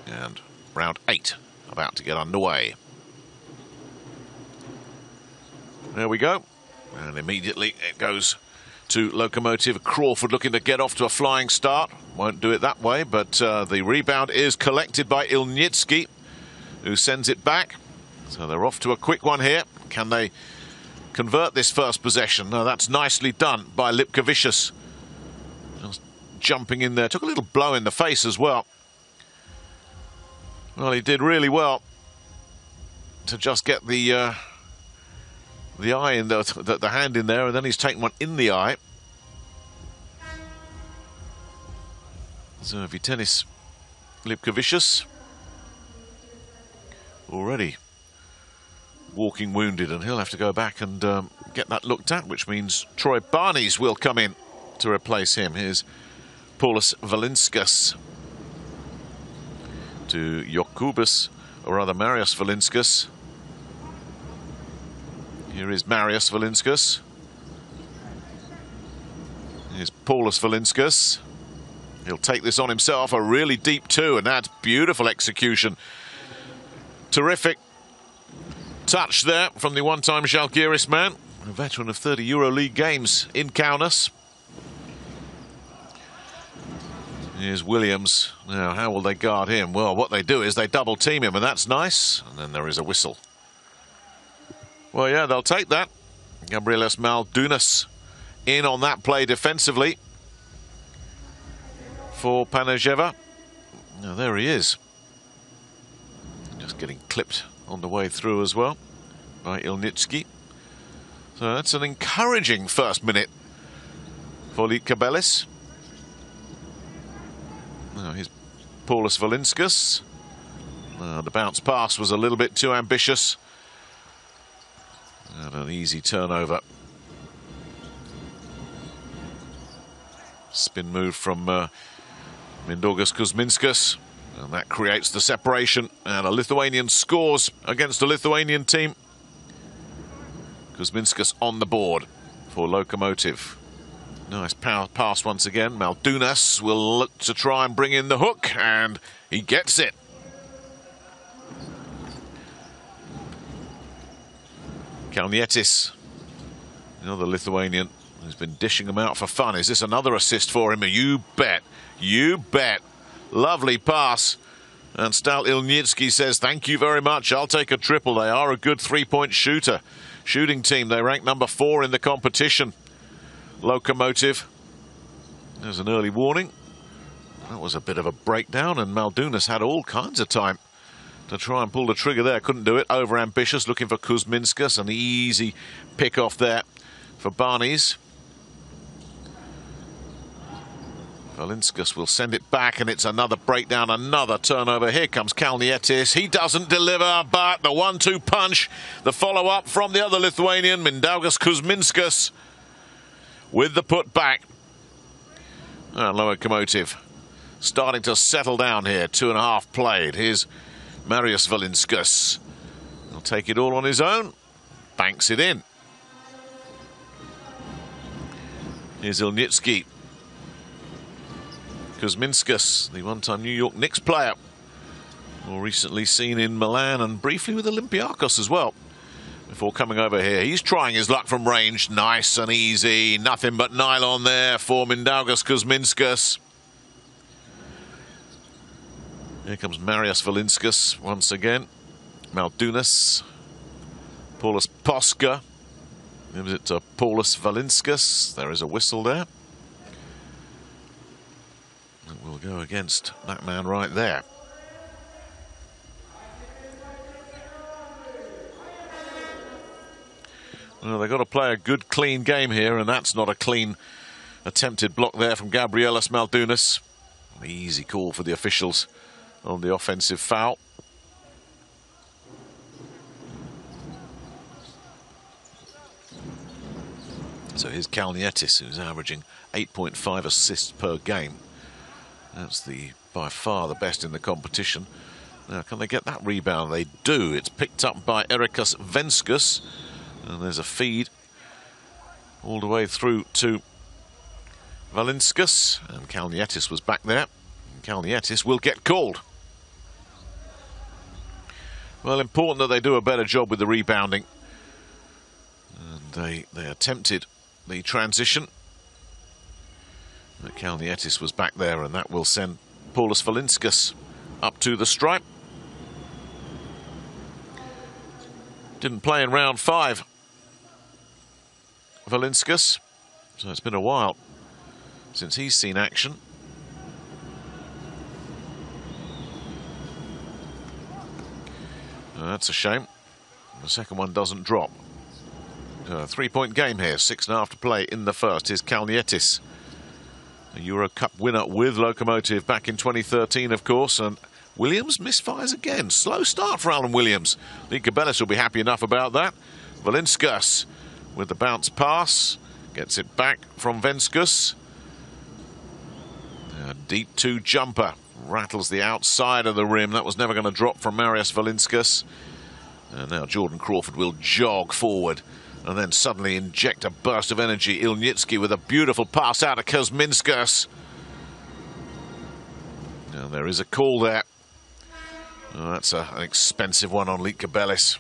And round 8 about to get underway. There we go. And immediately it goes to Lokomotiv. Crawford looking to get off to a flying start. Won't do it that way, but the rebound is collected by Ilnitsky, who sends it back. So they're off to a quick one here. Can they convert this first possession? No, that's nicely done by Lietkabelis. Just jumping in there. Took a little blow in the face as well. Well, he did really well to just get the eye in the hand in there, and then he's taken one in the eye. So Vytenis Lietkabelis already walking wounded, and he'll have to go back and get that looked at, which means Troy Barnes will come in to replace him. Here's Paulius Valinskas to Jokubas, or rather Marius Valinskas. Here is Marius Valinskas. Here's Paulius Valinskas. He'll take this on himself, a really deep 2, and that's beautiful execution. Terrific touch there from the one-time Žalgiris man, a veteran of 30 EuroLeague games in Kaunas. Here's Williams. Now, how will they guard him? Well, what they do is they double team him, and that's nice. And then there is a whistle. Well, yeah, they'll take that. Gabrielis Maldunas in on that play defensively for Panajeva. Now, there he is. Just getting clipped on the way through as well by Ilnitsky. So that's an encouraging first minute for Lietkabelis. Now here's Paulius Valinskas. The bounce pass was a little bit too ambitious. And an easy turnover. Spin move from Mindaugas Kuzminskas. And that creates the separation. And a Lithuanian scores against a Lithuanian team. Kuzminskas on the board for Lokomotiv. Nice power pass once again. Maldunas will look to try and bring in the hook, and he gets it. Kalnietis, another Lithuanian who's been dishing them out for fun. Is this another assist for him? You bet. You bet. Lovely pass. And Stal Ilnitsky says, thank you very much. I'll take a triple. They are a good three-point shooting team. They rank number 4 in the competition. Lokomotiv. There's an early warning. That was a bit of a breakdown, and Maldunas had all kinds of time to try and pull the trigger there. Couldn't do it. Over ambitious, looking for Kuzminskas. An easy pick off there for Barnes. Valinskas will send it back, and it's another breakdown, another turnover. Here comes Kalnietis. He doesn't deliver, but the 1-2 punch, the follow-up from the other Lithuanian, Mindaugas Kuzminskas, with the put back. And Lokomotiv starting to settle down here. 2.5 played. Here's Marius Valinskas. He'll take it all on his own. Banks it in. Here's Ilnitsky. Kuzminskas, the one-time New York Knicks player. More recently seen in Milan and briefly with Olympiacos as well. Before coming over here, he's trying his luck from range. Nice and easy. Nothing but nylon there for Mindaugas Kuzminskas. Here comes Marius Valinskas once again. Maldunas. Paulius Poska. Gives it to Paulius Valinskas. There is a whistle there. It will go against that man right there. Well, they've got to play a good, clean game here, and that's not a clean attempted block there from Gabrielis Maldunas. An easy call for the officials on the offensive foul. So here's Kalnietis, who's averaging 8.5 assists per game. That's by far the best in the competition. Now, can they get that rebound? They do. It's picked up by Erikas Venskus. And there's a feed all the way through to Valinskas. And Kalnietis was back there. And Kalnietis will get called. Well, important that they do a better job with the rebounding. And they attempted the transition. But Kalnietis was back there, and that will send Paulius Valinskas up to the stripe. Didn't play in round 5, Valinskas, so it's been a while since he's seen action. That's a shame. The second one doesn't drop. 3-point game here, 6.5 to play in the first. Here's Kalnietis, a EuroCup winner with Lokomotiv back in 2013, of course, and Williams misfires again. Slow start for Alan Williams. Lietkabelis will be happy enough about that. Valinskas with the bounce pass. Gets it back from Venskus. A deep 2 jumper. Rattles the outside of the rim. That was never going to drop from Marius Valinskas. And now Jordan Crawford will jog forward and then suddenly inject a burst of energy. Ilnitsky with a beautiful pass out of Kuzminskas. And there is a call there. Oh, that's an expensive one on Lietkabelis.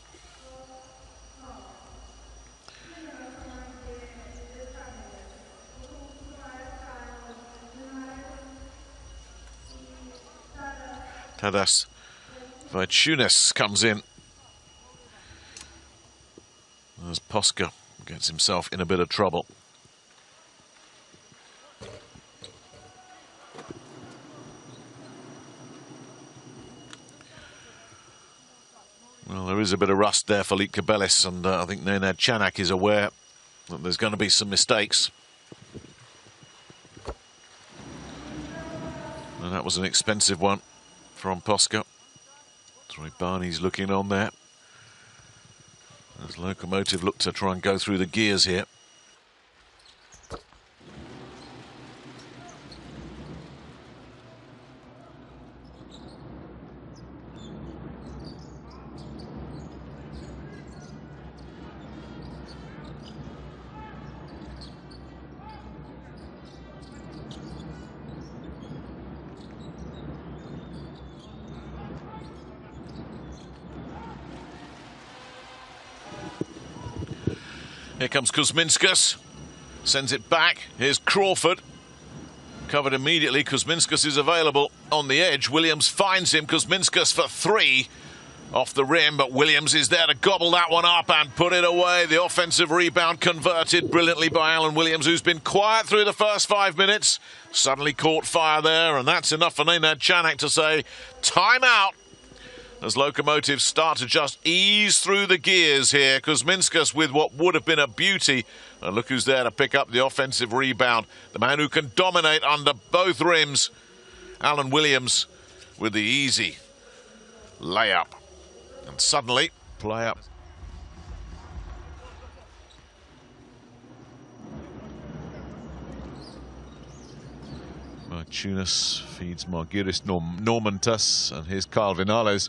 Tadas Vaitunis comes in as Posca gets himself in a bit of trouble. Well, there is a bit of rust there for Lietkabelis, and I think Nenad Chanak is aware that there's going to be some mistakes. And that was an expensive one from Posca. Troy Barney's looking on there as Lokomotiv look to try and go through the gears here. Here comes Kuzminskas, sends it back. Here's Crawford, covered immediately. Kuzminskas is available on the edge. Williams finds him. Kuzminskas for 3 off the rim, but Williams is there to gobble that one up and put it away. The offensive rebound converted brilliantly by Alan Williams, who's been quiet through the first 5 minutes. Suddenly caught fire there, and that's enough for Nenad Chanak to say, time out. As Lokomotiv start to just ease through the gears here. Kuzminskas with what would have been a beauty. And look who's there to pick up the offensive rebound. The man who can dominate under both rims. Alan Williams with the easy layup. And suddenly, play up. Martunas feeds Margiris Normantas, and here's Carl Vinales.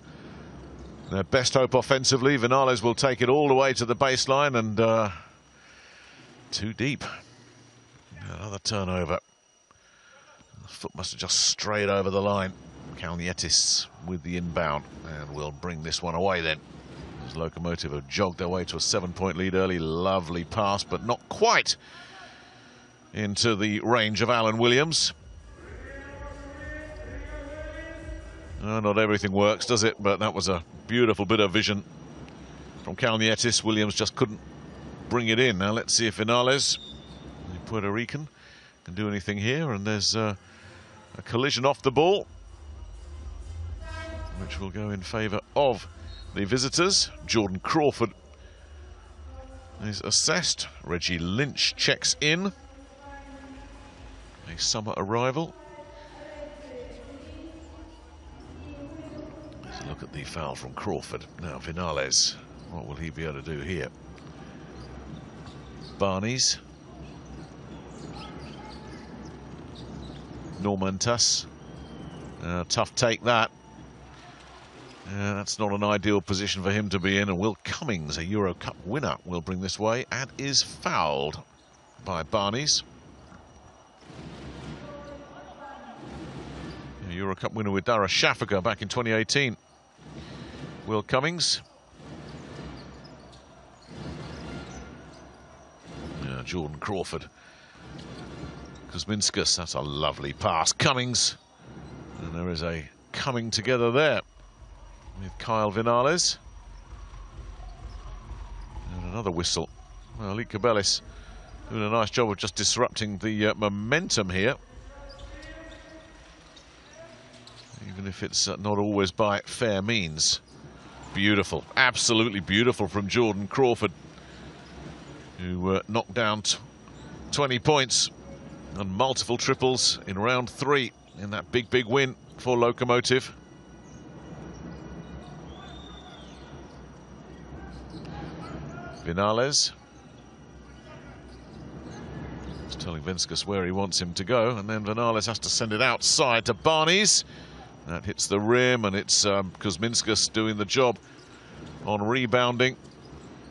Their best hope offensively. Vinales will take it all the way to the baseline, and too deep. Another turnover. The foot must have just strayed over the line. Kalnietis with the inbound, and will bring this one away then. As Lokomotiv have jogged their way to a 7-point lead early. Lovely pass, but not quite into the range of Alan Williams. Not everything works, does it? But that was a beautiful bit of vision from Kalnietis. Williams just couldn't bring it in. Now let's see if Vinales, the Puerto Rican, can do anything here. And there's a collision off the ball, which will go in favour of the visitors. Jordan Crawford is assessed. Reggie Lynch checks in. A summer arrival. Look at the foul from Crawford. Now Vinales, what will he be able to do here? Barnes. Normantas. Tough take that. That's not an ideal position for him to be in. And Will Cummings, a EuroCup winner, will bring this way and is fouled by Barnes. A EuroCup winner with Dara Shafaka back in 2018. Will Cummings. Jordan Crawford. Kuzminskas, that's a lovely pass. Cummings. And there is a coming together there with Kyle Vinales. And another whistle. Well, Lietkabelis doing a nice job of just disrupting the momentum here. Even if it's not always by fair means. Beautiful, absolutely beautiful from Jordan Crawford, who knocked down 20 points and multiple triples in round 3 in that big win for Lokomotiv. Vinales. He's telling Venskus where he wants him to go, and then Vinales has to send it outside to Barnes. That hits the rim, and it's Kuzminskas doing the job on rebounding.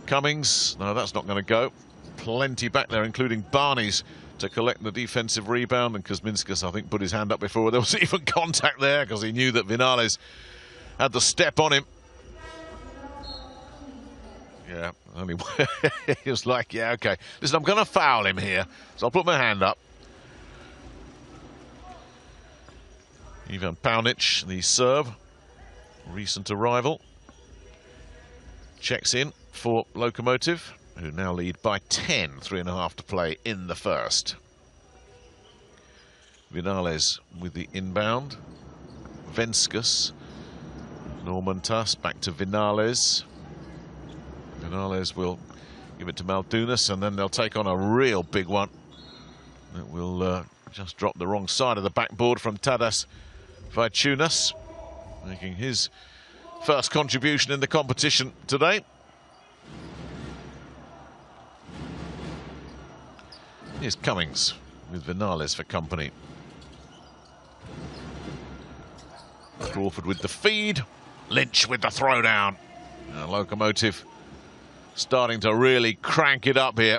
Cummings, no, that's not going to go. Plenty back there, including Barnes, to collect the defensive rebound. And Kuzminskas, I think, put his hand up before there was even contact there, because he knew that Vinales had the step on him. Yeah, only he was like, yeah, okay. Listen, I'm going to foul him here, so I'll put my hand up. Ivan Paunic, the serve, recent arrival, checks in for Lokomotiv, who now lead by 10, 3.5 to play in the first. Vinales with the inbound. Venskus, Normantas, back to Vinales. Vinales will give it to Maldunas, and then they'll take on a real big one. It will just drop the wrong side of the backboard from Tadas Vaitunas, making his first contribution in the competition today. Here's Cummings with Vinales for company. Crawford with the feed. Lynch with the throwdown. Lokomotiv starting to really crank it up here.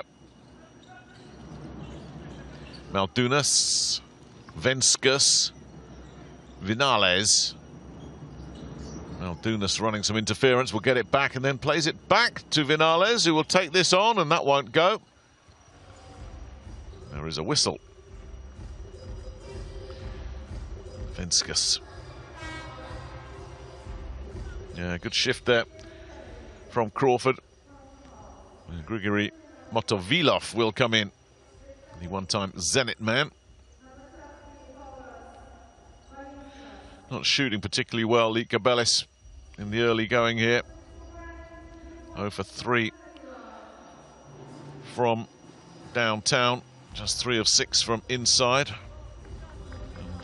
Maldunas, Venskus, Vinales. Maldunas running some interference, will get it back and then plays it back to Vinales, who will take this on, and that won't go. There is a whistle. Venskus. Yeah, good shift there from Crawford. And Grigory Motovilov will come in, the one-time Zenit man. Not shooting particularly well, Lietkabelis, in the early going here. 0 for 3 from downtown. Just 3 of 6 from inside.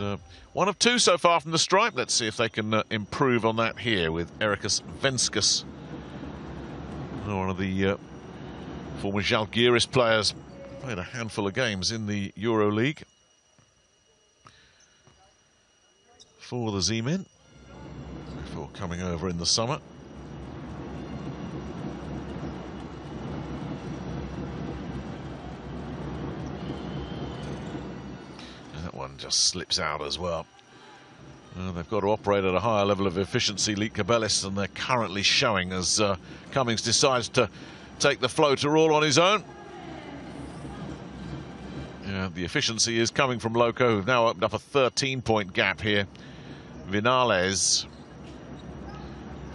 And 1 of 2 so far from the stripe. Let's see if they can improve on that here with Erikas Venskus. One of the former Žalgiris players. Played a handful of games in the EuroLeague for the Z-Men before coming over in the summer. And that one just slips out as well. They've got to operate at a higher level of efficiency, Lietkabelis, than they're currently showing, as Cummings decides to take the floater all on his own. Yeah, the efficiency is coming from Loco, who've now opened up a 13-point gap here. Vinales,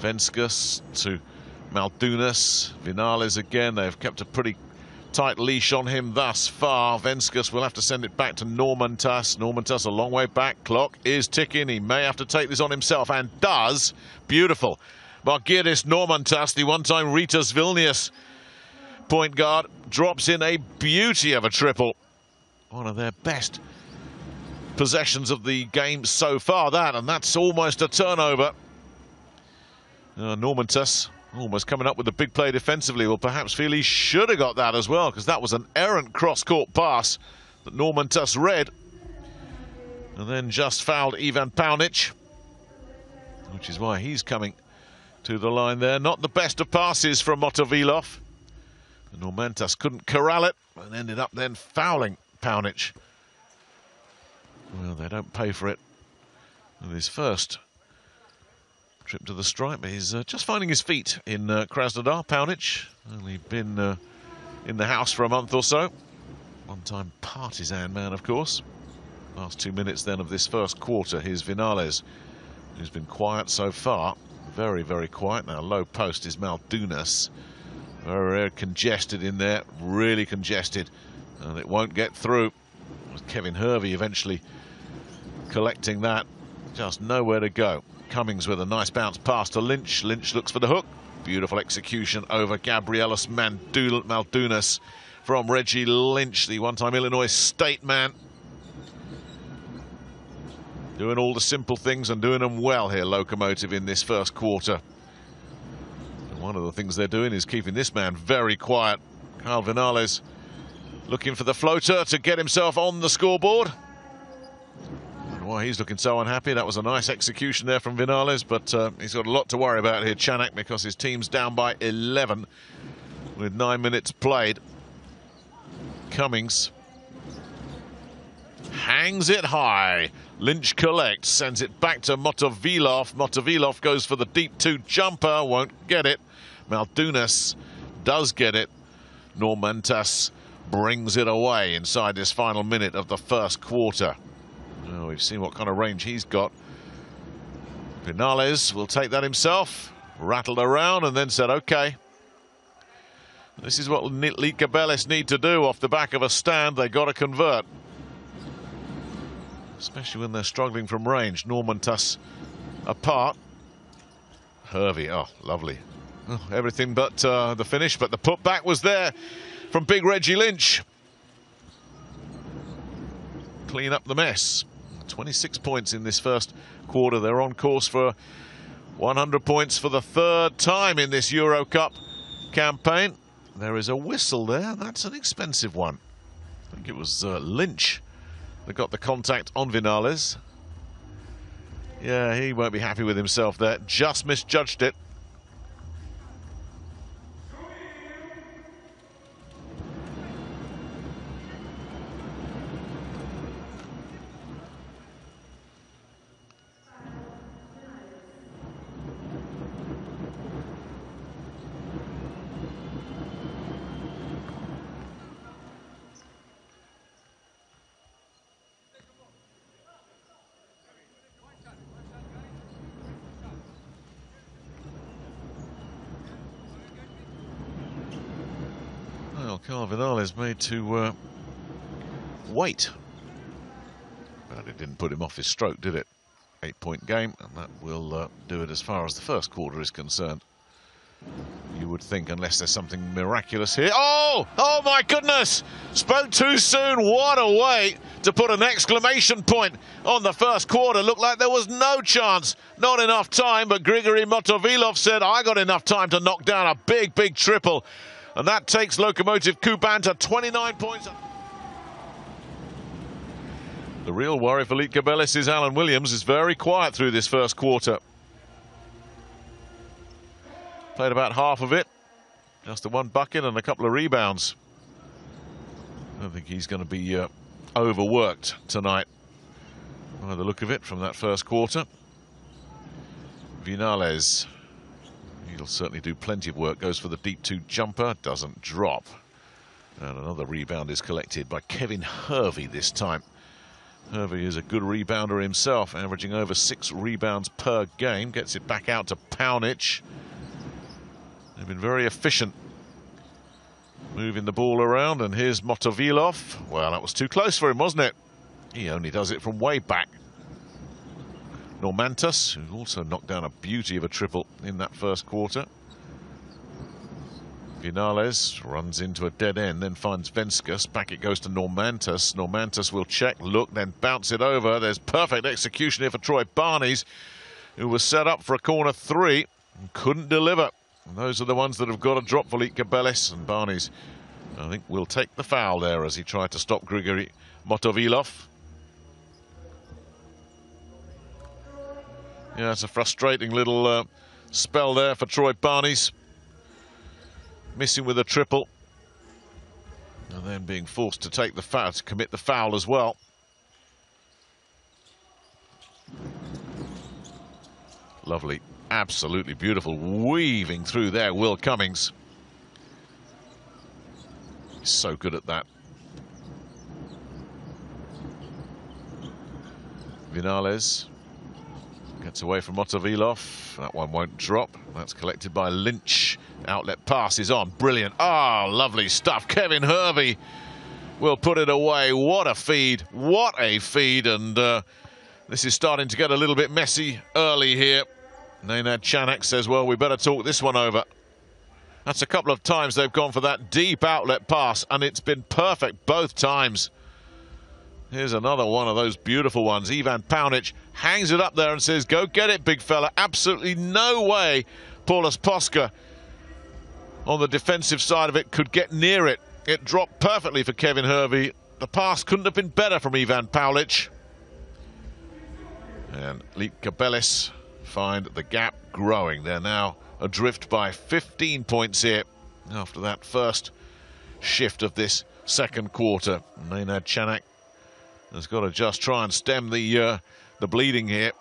Venskus to Maldunas, Vinales again. They've kept a pretty tight leash on him thus far. Venskus will have to send it back to Normantas. Normantas a long way back. Clock is ticking. He may have to take this on himself, and does. Beautiful. Margiris Normantas, the one-time Ritas Vilnius point guard, drops in a beauty of a triple. One of their best possessions of the game so far, that, and that's almost a turnover. Normantas almost coming up with a big play defensively. Will perhaps feel he should have got that as well, because that was an errant cross-court pass that Normantas read. And then just fouled Ivan Paunic, which is why he's coming to the line there. Not the best of passes from Motovilov. Normantas couldn't corral it and ended up then fouling Paunic. Well, they don't pay for it. With his first trip to the stripe. He's just finding his feet in Krasnodar. Paunic, only been in the house for a month or so. One-time partisan man, of course. Last 2 minutes then of this first quarter, here's Vinales, who's been quiet so far. Very, very quiet. Now low post is Maldunas. Very congested in there, really congested, and it won't get through. Kevin Hervey eventually collecting that. Just nowhere to go. Cummings with a nice bounce pass to Lynch. Lynch looks for the hook. Beautiful execution over Gabrielis Maldunas from Reggie Lynch, the one-time Illinois State man. Doing all the simple things and doing them well here, Lokomotiv, in this first quarter. And one of the things they're doing is keeping this man very quiet. Carl Vinales looking for the floater to get himself on the scoreboard. And why he's looking so unhappy. That was a nice execution there from Vinales, but he's got a lot to worry about here, Chanak, because his team's down by 11 with 9 minutes played. Cummings hangs it high. Lynch collects, sends it back to Motovilov. Motovilov goes for the deep 2 jumper, won't get it. Maldunas does get it. Normantas brings it away inside this final minute of the first quarter. Oh, we've seen what kind of range he's got. Vinales will take that himself, rattled around and then said, okay. This is what Lietkabelis need to do off the back of a stand. They got to convert. Especially when they're struggling from range. Normantas apart. Hervey, oh, lovely. Oh, everything but the finish, but the putback was there from big Reggie Lynch. Clean up the mess. 26 points in this first quarter. They're on course for 100 points for the third time in this EuroCup campaign. There is a whistle there. That's an expensive one. I think it was Lynch that got the contact on Vinales. Yeah, he won't be happy with himself there. Just misjudged it. Carl Vinales made to wait, but it didn't put him off his stroke, did it? 8-point game, and that will do it as far as the first quarter is concerned. You would think, unless there's something miraculous here. Oh! Oh my goodness! Spoke too soon. What a way to put an exclamation point on the first quarter. Looked like there was no chance. Not enough time, but Grigory Motovilov said, I got enough time to knock down a big, big triple. And that takes Lokomotiv Kuban to 29 points. The real worry for Lietkabelis is Alan Williams is very quiet through this first quarter. Played about half of it. Just the one bucket and a couple of rebounds. I don't think he's going to be overworked tonight by the look of it from that first quarter. Vinales. He'll certainly do plenty of work. Goes for the deep 2 jumper. Doesn't drop. And another rebound is collected by Kevin Hervey this time. Hervey is a good rebounder himself, averaging over 6 rebounds per game. Gets it back out to Paunic. They've been very efficient moving the ball around. And here's Motovilov. Well, that was too close for him, wasn't it? He only does it from way back. Normantas, who also knocked down a beauty of a triple in that first quarter. Vinales runs into a dead end, then finds Venskus. Back it goes to Normantas. Normantas will check, look, then bounce it over. There's perfect execution here for Troy Barnes, who was set up for a corner 3 and couldn't deliver. And those are the ones that have got to drop for Lietkabelis. And Barnes, I think, will take the foul there as he tried to stop Grigory Motovilov. Yeah, it's a frustrating little spell there for Troy Barnes. Missing with a triple. And then being forced to take the foul, to commit the foul as well. Lovely, absolutely beautiful, weaving through there, Will Cummings. He's so good at that. Vinales gets away from Motovilov. That one won't drop. That's collected by Lynch. Outlet pass is on. Brilliant. Ah, lovely stuff. Kevin Hervey will put it away. What a feed. What a feed. And this is starting to get a little bit messy early here. Nenad Chanak says, well, we better talk this one over. That's a couple of times they've gone for that deep outlet pass, and it's been perfect both times. Here's another one of those beautiful ones. Ivan Paunic hangs it up there and says, go get it, big fella. Absolutely no way Paulus Poska on the defensive side of it could get near it. It dropped perfectly for Kevin Hervey. The pass couldn't have been better from Ivan Paunic. And Lietkabelis find the gap growing. They're now adrift by 15 points here after that first shift of this second quarter. Nenad Chanak has got to just try and stem the bleeding here.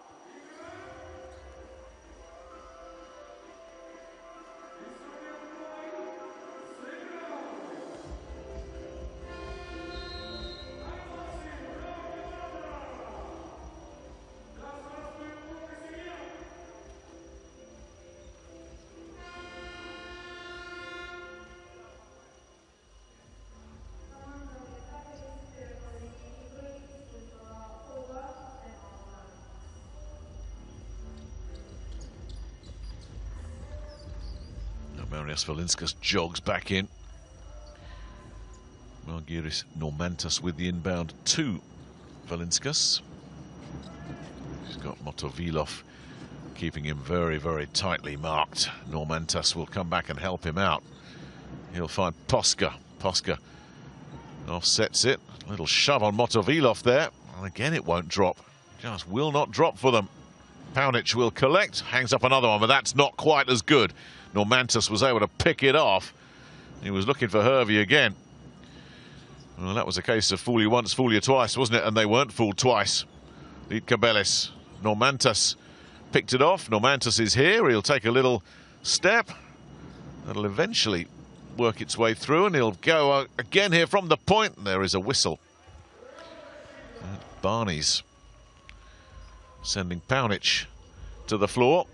Marius Valinskas jogs back in. Margiris Normantas with the inbound to Valinskas. He's got Motovilov keeping him very, very tightly marked. Normantas will come back and help him out. He'll find Poska. Poska offsets it. A little shove on Motovilov there. And again, it won't drop. Just will not drop for them. Paunic will collect. Hangs up another one, but that's not quite as good. Normantas was able to pick it off. He was looking for Hervey again. Well, that was a case of fool you once, fool you twice, wasn't it? And they weren't fooled twice. Lietkabelis. Normantas picked it off. Normantas is here. He'll take a little step. That'll eventually work its way through, and he'll go again here from the point. There is a whistle. And Barney's sending Paunic to the floor.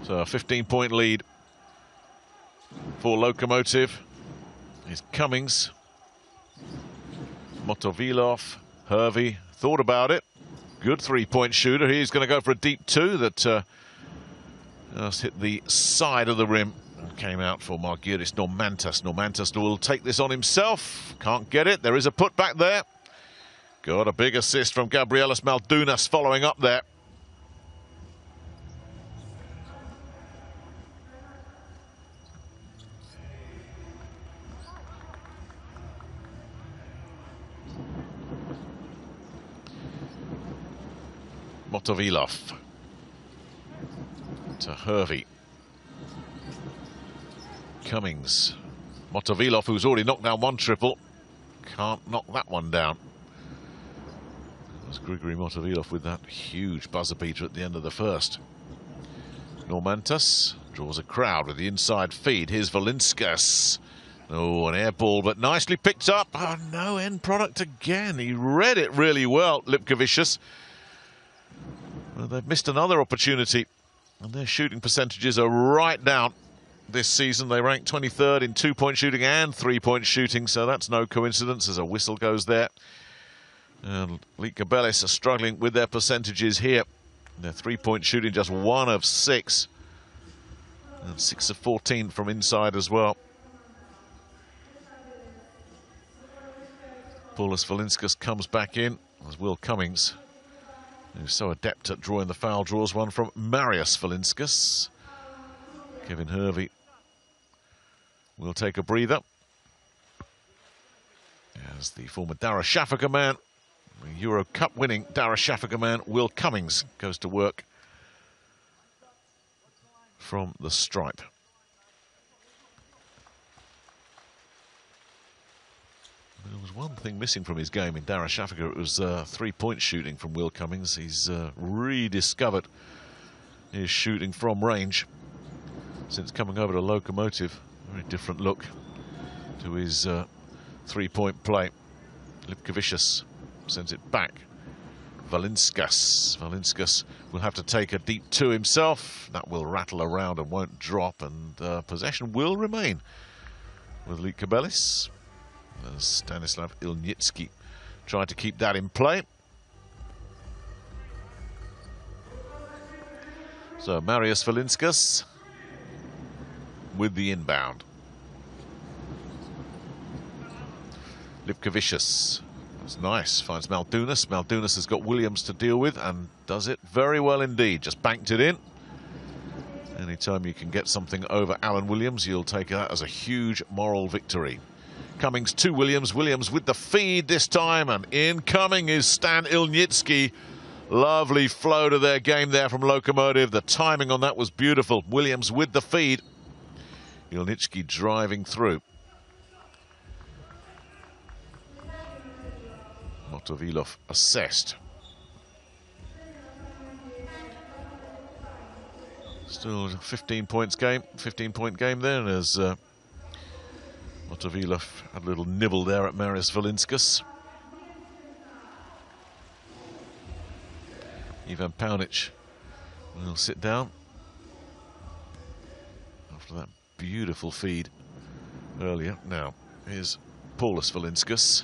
So a 15-point lead for Lokomotiv is Cummings. Motovilov, Hervey thought about it. Good three-point shooter. He's going to go for a deep two that just hit the side of the rim and came out for Margiris Normantas. Normantas will take this on himself. Can't get it. There is a putback there. Got a big assist from Gabrielis Maldunas following up there. Motovilov to Hervey. Cummings. Motovilov, who's already knocked down one triple, can't knock that one down. There's Grigory Motovilov with that huge buzzer beater at the end of the first. Normantas draws a crowd with the inside feed. Here's Valinskas. Oh, an air ball, but nicely picked up. Oh, no end product again. He read it really well, Lietkabelis. Well, they've missed another opportunity, and their shooting percentages are right down this season. They rank 23rd in two-point shooting and three-point shooting, so that's no coincidence as a whistle goes there. And Lietkabelis are struggling with their percentages here. Their three-point shooting just 1 of 6, and 6 of 14 from inside as well. Paulus Valinskas comes back in as Will Cummings, who's so adept at drawing the foul, draws one from Marius Valinskas. Kevin Hervey will take a breather as the former Dara Shafaka man EuroCup winning Dara Shafaka man Will Cummings goes to work from the stripe. There was one thing missing from his game in Dara Shafaka. It was 3-point shooting from Will Cummings. He's rediscovered his shooting from range since coming over to Lokomotiv. Very different look to his 3-point play. Lietkabelis sends it back. Valinskas will have to take a deep two himself. That will rattle around and won't drop, and possession will remain with Lietkabelis. As Stanislav Ilnitsky tried to keep that in play. So Marius Valinskas with the inbound. Lietkabelis. That's nice. Finds Maldunas. Maldunas has got Williams to deal with and does it very well indeed. Just banked it in. Anytime you can get something over Alan Williams, you'll take that as a huge moral victory. Cummings to Williams. Williams with the feed this time, and incoming is Stan Ilnitsky. Lovely flow to their game there from Lokomotiv. The timing on that was beautiful. Williams with the feed. Ilnitsky driving through. Motovilov assessed. Still 15-point game there as Motovilov had a little nibble there at Marius Valinskas. Ivan Paunic will sit down after that beautiful feed earlier. Now, here's Paulus Valinskas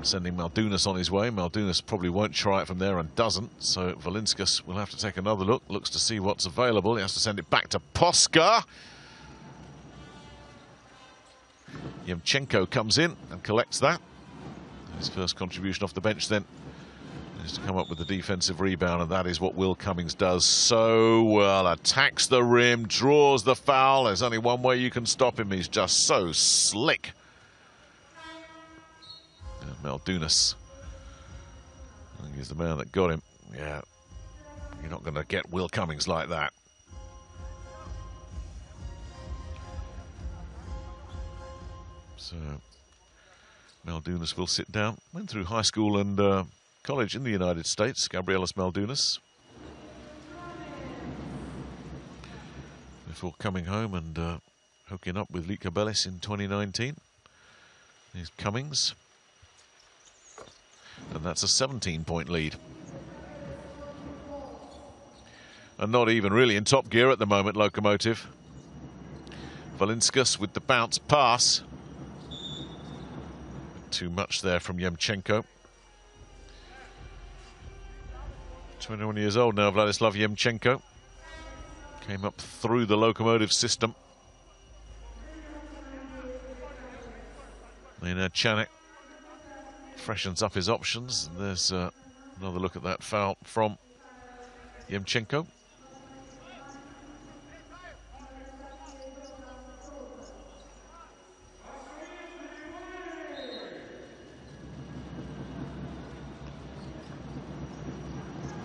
sending Maldunas on his way. Maldunas probably won't try it from there and doesn't, so Valinskas will have to take another look. Looks to see what's available. He has to send it back to Poska. Yemchenko comes in and collects that. His first contribution off the bench then is to come up with the defensive rebound, and that is what Will Cummings does so well. Attacks the rim, draws the foul. There's only one way you can stop him. He's just so slick. And Maldunas, I think he's the man that got him. Yeah, you're not going to get Will Cummings like that. So Maldunas will sit down. Went through high school and college in the United States, Gabrielis Maldunas, before coming home and hooking up with Lietkabelis in 2019. Here's Cummings, and that's a 17-point lead. And not even really in top gear at the moment, Lokomotiv. Valinskas with the bounce pass. Too much there from Yemchenko. 21 years old now, Vladislav Yemchenko. Came up through the Lokomotiv system. Leonard Chanek freshens up his options. There's another look at that foul from Yemchenko.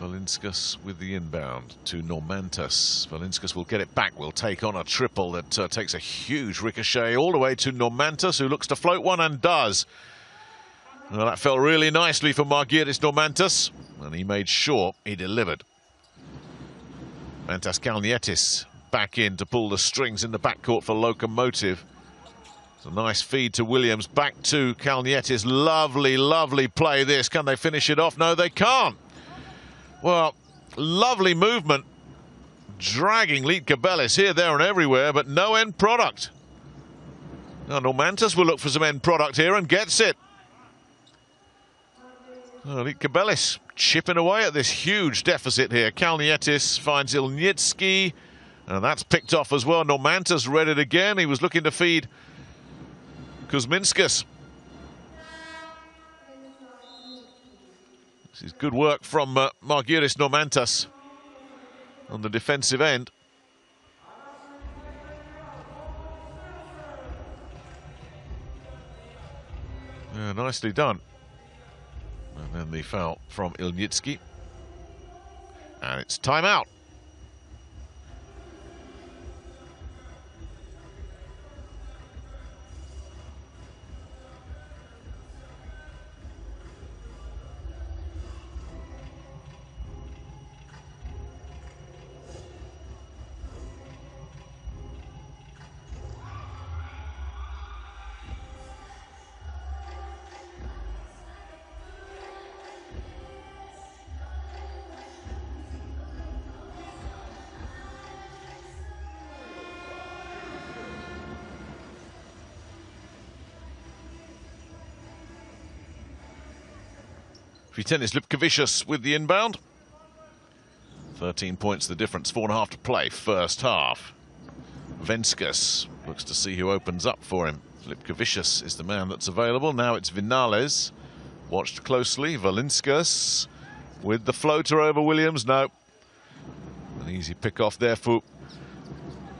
Valinskas with the inbound to Normantas. Valinskas will get it back, will take on a triple that takes a huge ricochet all the way to Normantas, who looks to float one and does. Well, that fell really nicely for Margiris Normantas, and he made sure he delivered. Mantas Kalnietis back in to pull the strings in the backcourt for Lokomotiv. It's a nice feed to Williams, back to Kalnietis. Lovely, lovely play this. Can they finish it off? No, they can't. Well, lovely movement, dragging Lietkabelis here, there and everywhere, but no end product. Now Normantas will look for some end product here and gets it. Oh, Lietkabelis chipping away at this huge deficit here. Kalnietis finds Ilnitsky, and that's picked off as well. Normantas read it again. He was looking to feed Kuzminskas. This is good work from Margiris Normantas on the defensive end. Yeah, nicely done. And then the foul from Ilnitsky. And it's timeout. Tennis Lietkabelis with the inbound. 13 points the difference, 4.5 to play, first half. Venskus looks to see who opens up for him. Lietkabelis is the man that's available. Now it's Vinales. Watched closely. Valinskas with the floater over Williams. No. An easy pick off there for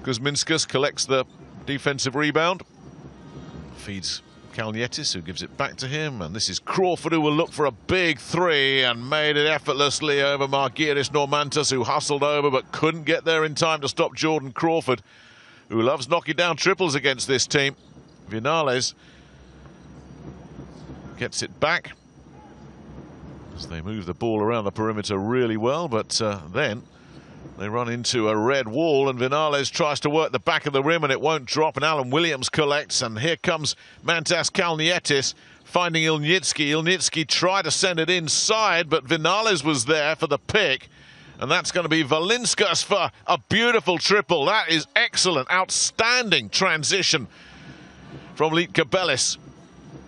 Kuzminskas. Collects the defensive rebound. Feeds Kalnietis, who gives it back to him, and this is Crawford, who will look for a big three and made it effortlessly over Margiris Normantas, who hustled over but couldn't get there in time to stop Jordan Crawford, who loves knocking down triples against this team. Vinales gets it back as they move the ball around the perimeter really well, but then they run into a red wall, and Vinales tries to work the back of the rim, and it won't drop, and Alan Williams collects, and here comes Mantas Kalnietis finding Ilnitsky. Ilnitsky tried to send it inside, but Vinales was there for the pick, and that's going to be Valinskas for a beautiful triple. That is excellent, outstanding transition from Lietkabelis.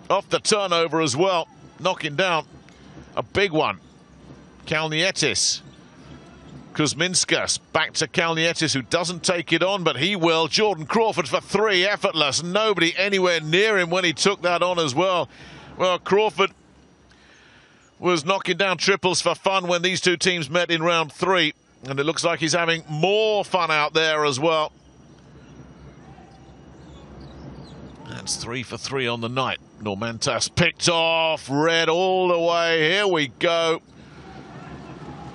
Off the turnover as well, knocking down a big one. Kalnietis. Kuzminskas back to Kalnietis, who doesn't take it on, but he will. Jordan Crawford for three, effortless. Nobody anywhere near him when he took that on as well. Well, Crawford was knocking down triples for fun when these two teams met in round 3, and it looks like he's having more fun out there as well. That's 3 for 3 on the night. Normantas picked off, red all the way. Here we go.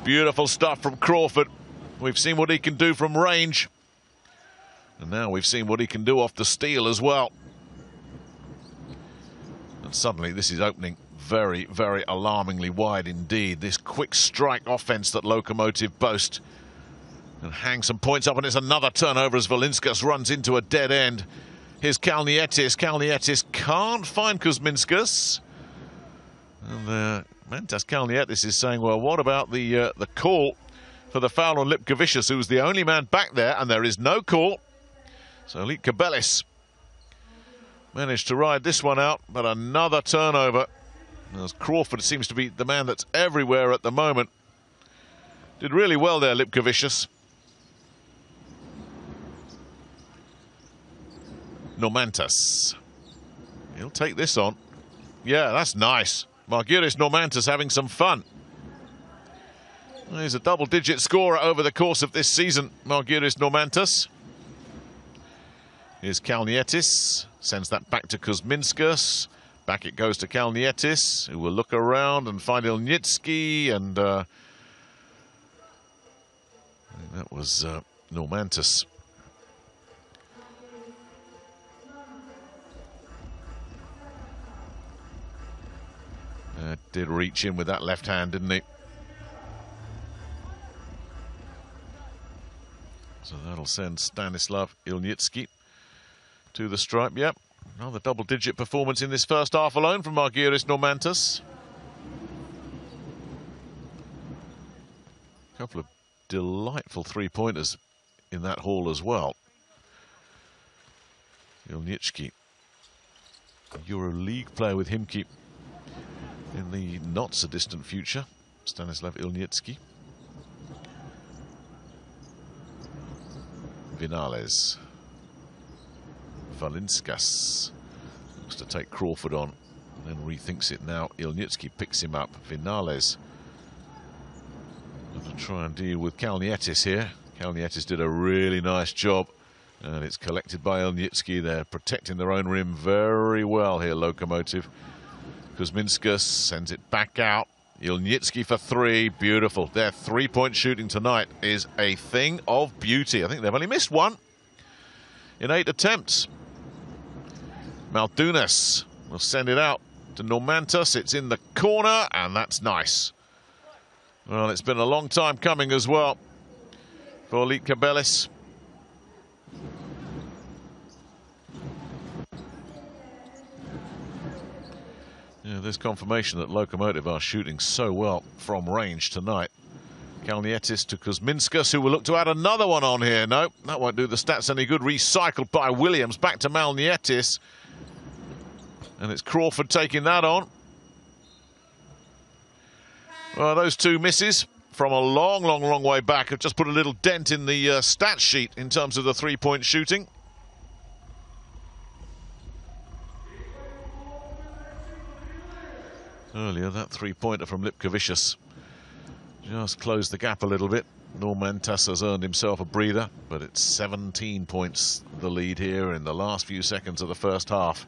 Beautiful stuff from Crawford. We've seen what he can do from range, and now we've seen what he can do off the steal as well. And suddenly this is opening very, very alarmingly wide indeed. This quick strike offense that Lokomotiv boast, and hang some points up, and it's another turnover as Valinskas runs into a dead end. Here's Kalnietis. Kalnietis can't find Kuzminskas, and Mantas Kalnietis is saying, well, what about the call for the foul on Lietkabelis, who's the only man back there, and there is no call. So Lietkabelis managed to ride this one out, but another turnover, as Crawford seems to be the man that's everywhere at the moment. Did really well there, Lietkabelis. Normantas. He'll take this on. Yeah, that's nice. Margiris Normantas having some fun. He's a double-digit scorer over the course of this season, Margiris Normantas. Here's Kalnietis. Sends that back to Kuzminskas. Back it goes to Kalnietis, who will look around and find Ilnitsky, and I think that was Normantas. Did reach in with that left hand, didn't he? So that'll send Stanislav Ilnitsky to the stripe. Yep, another double-digit performance in this first half alone from Margiris Normantas. A couple of delightful three-pointers in that haul as well. Ilnitsky, EuroLeague player with Himki in the not-so-distant future, Stanislav Ilnitsky. Vinales. Valinskas looks to take Crawford on, then rethinks it now. Ilnitsky picks him up. Vinales to try and deal with Kalnietis here. Kalnietis did a really nice job, and it's collected by Ilnitsky. They're protecting their own rim very well here, Lokomotiv. Kuzminskas sends it back out. Ilnitsky for three. Beautiful. Their three-point shooting tonight is a thing of beauty. I think they've only missed one in 8 attempts. Maldunas will send it out to Normantas. It's in the corner, and that's nice. Well, it's been a long time coming as well for Lietkabelis. Yeah, there's confirmation that Lokomotiv are shooting so well from range tonight. Kalnietis to Kuzminskas, who will look to add another one on here. No, that won't do the stats any good. Recycled by Williams. Back to Malnietis. And it's Crawford taking that on. Well, those two misses from a long, long, long way back have just put a little dent in the stat sheet in terms of the three-point shooting. Earlier, that three-pointer from Lietkabelis just closed the gap a little bit. Normantas has earned himself a breather, but it's 17 points the lead here in the last few seconds of the first half.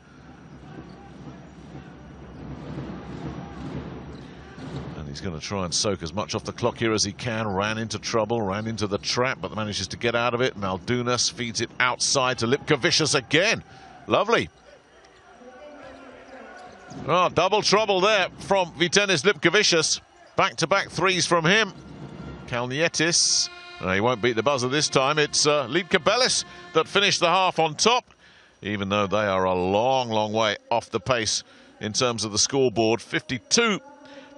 And he's going to try and soak as much off the clock here as he can. Ran into trouble, ran into the trap, but manages to get out of it. Maldunas feeds it outside to Lietkabelis again. Lovely. Oh, double trouble there from Vytenis Lietkabelis. Back-to-back threes from him. Kalnietis. He won't beat the buzzer this time. It's Lietkabelis that finished the half on top, even though they are a long, long way off the pace in terms of the scoreboard. 52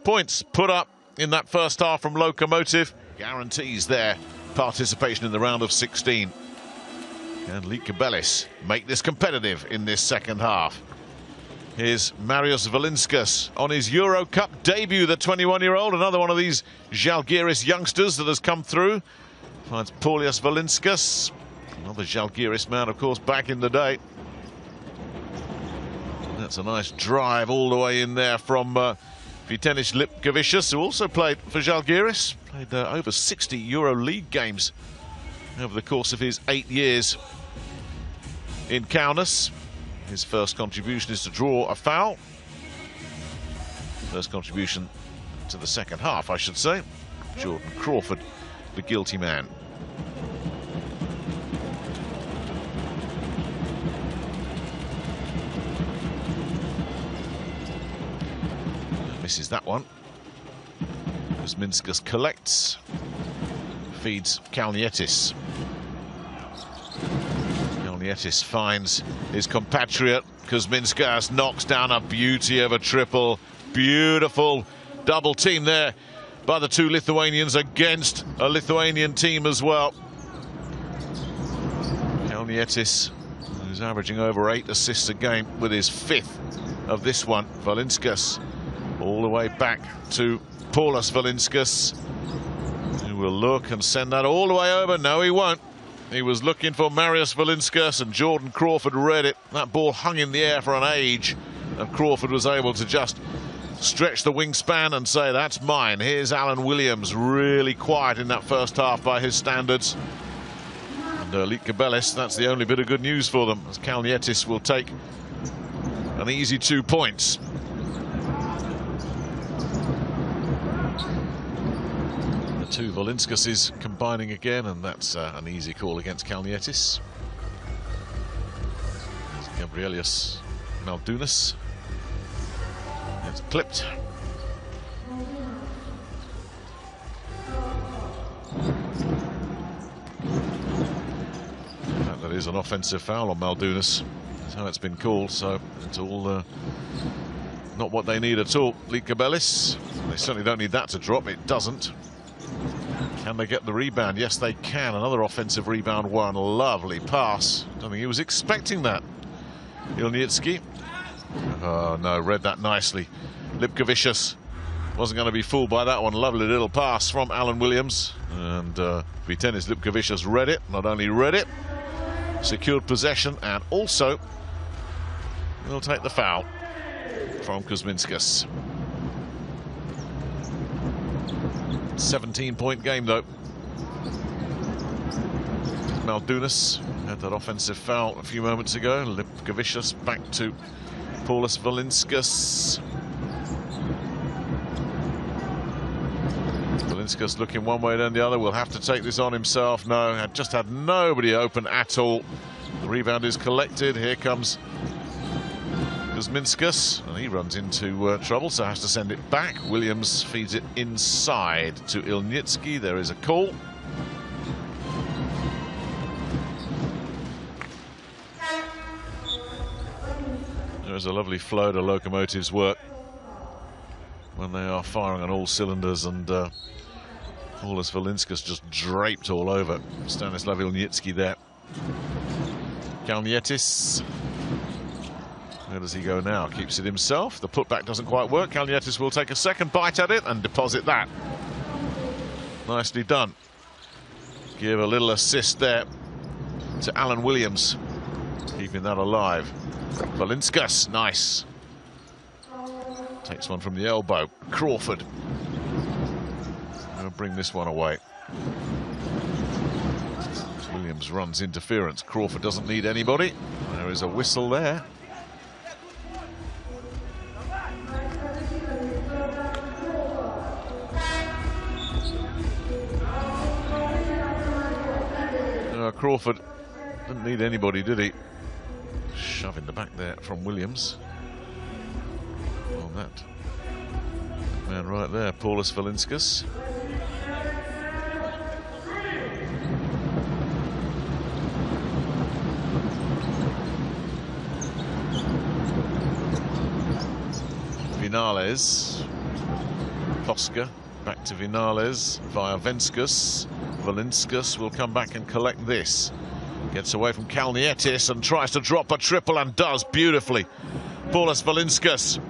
points put up in that first half from Lokomotiv. Guarantees their participation in the round of 16. Can Lietkabelis make this competitive in this second half? Here's Marius Valinskas on his EuroCup debut, the 21-year-old. Another one of these Žalgiris youngsters that has come through. Finds Paulius Valinskas. Another Žalgiris man, of course, back in the day. That's a nice drive all the way in there from Vytenis Lietkabelis, who also played for Žalgiris. Played over 60 Euro League games over the course of his 8 years in Kaunas. His first contribution is to draw a foul. First contribution to the second half, I should say. Jordan Crawford, the guilty man. Misses that one. Kuzminskas collects. Feeds Kalnietis. Kalnietis finds his compatriot. Kuzminskas knocks down a beauty of a triple. Beautiful double team there by the two Lithuanians against a Lithuanian team as well. Kalnietis, who's averaging over 8 assists a game with his 5th of this one. Valinskas all the way back to Paulius Valinskas, who will look and send that all the way over. No, he won't. He was looking for Marius Valinskas, and Jordan Crawford read it. That ball hung in the air for an age, and Crawford was able to just stretch the wingspan and say, that's mine. Here's Alan Williams, really quiet in that first half by his standards. And Lietkabelis, that's the only bit of good news for them, as Kalnietis will take an easy 2 points. Two Valinskases combining again, and that's an easy call against Kalnietis. Gabrielius Maldunas. It's clipped. In fact, that is an offensive foul on Maldunas. That's how it's been called, so it's all not what they need at all. Lietkabelis, they certainly don't need that to drop. It doesn't. Can they get the rebound? Yes, they can. Another offensive rebound, one lovely pass. Don't think he was expecting that. Ilnitsky. Oh, no, read that nicely. Lietkabelis wasn't going to be fooled by that one. Lovely little pass from Alan Williams. And Vytenis Lietkabelis read it. Not only read it, secured possession, and also will take the foul from Kuzminskas. 17-point game, though. Maldunas had that offensive foul a few moments ago. Lietkabelis back to Paulius Valinskas. Valinskas looking one way then the other. Will have to take this on himself. No, had just had nobody open at all. The rebound is collected. Here comes Kuzminskas, and he runs into trouble, so has to send it back. Williams feeds it inside to Ilnitsky. There is a call. There's a lovely flow to Lokomotiv's work when they are firing on all cylinders, and Paulius Valinskas just draped all over Stanislav Ilnitsky there. Kalnietis. Where does he go now? Keeps it himself. The putback doesn't quite work. Kalnietis will take a second bite at it and deposit that. Nicely done. Give a little assist there to Alan Williams, keeping that alive. Valinskas, nice. Takes one from the elbow. Crawford. Gonna bring this one away. Williams runs interference. Crawford doesn't need anybody. There is a whistle there. Crawford didn't need anybody, did he? Shoving the back there from Williams. On that man right there, Paulius Valinskas. Vinales. Posca. Back to Vinales via Venskus. Valinskas will come back and collect this. Gets away from Kalnietis and tries to drop a triple and does beautifully. Paulius Valinskas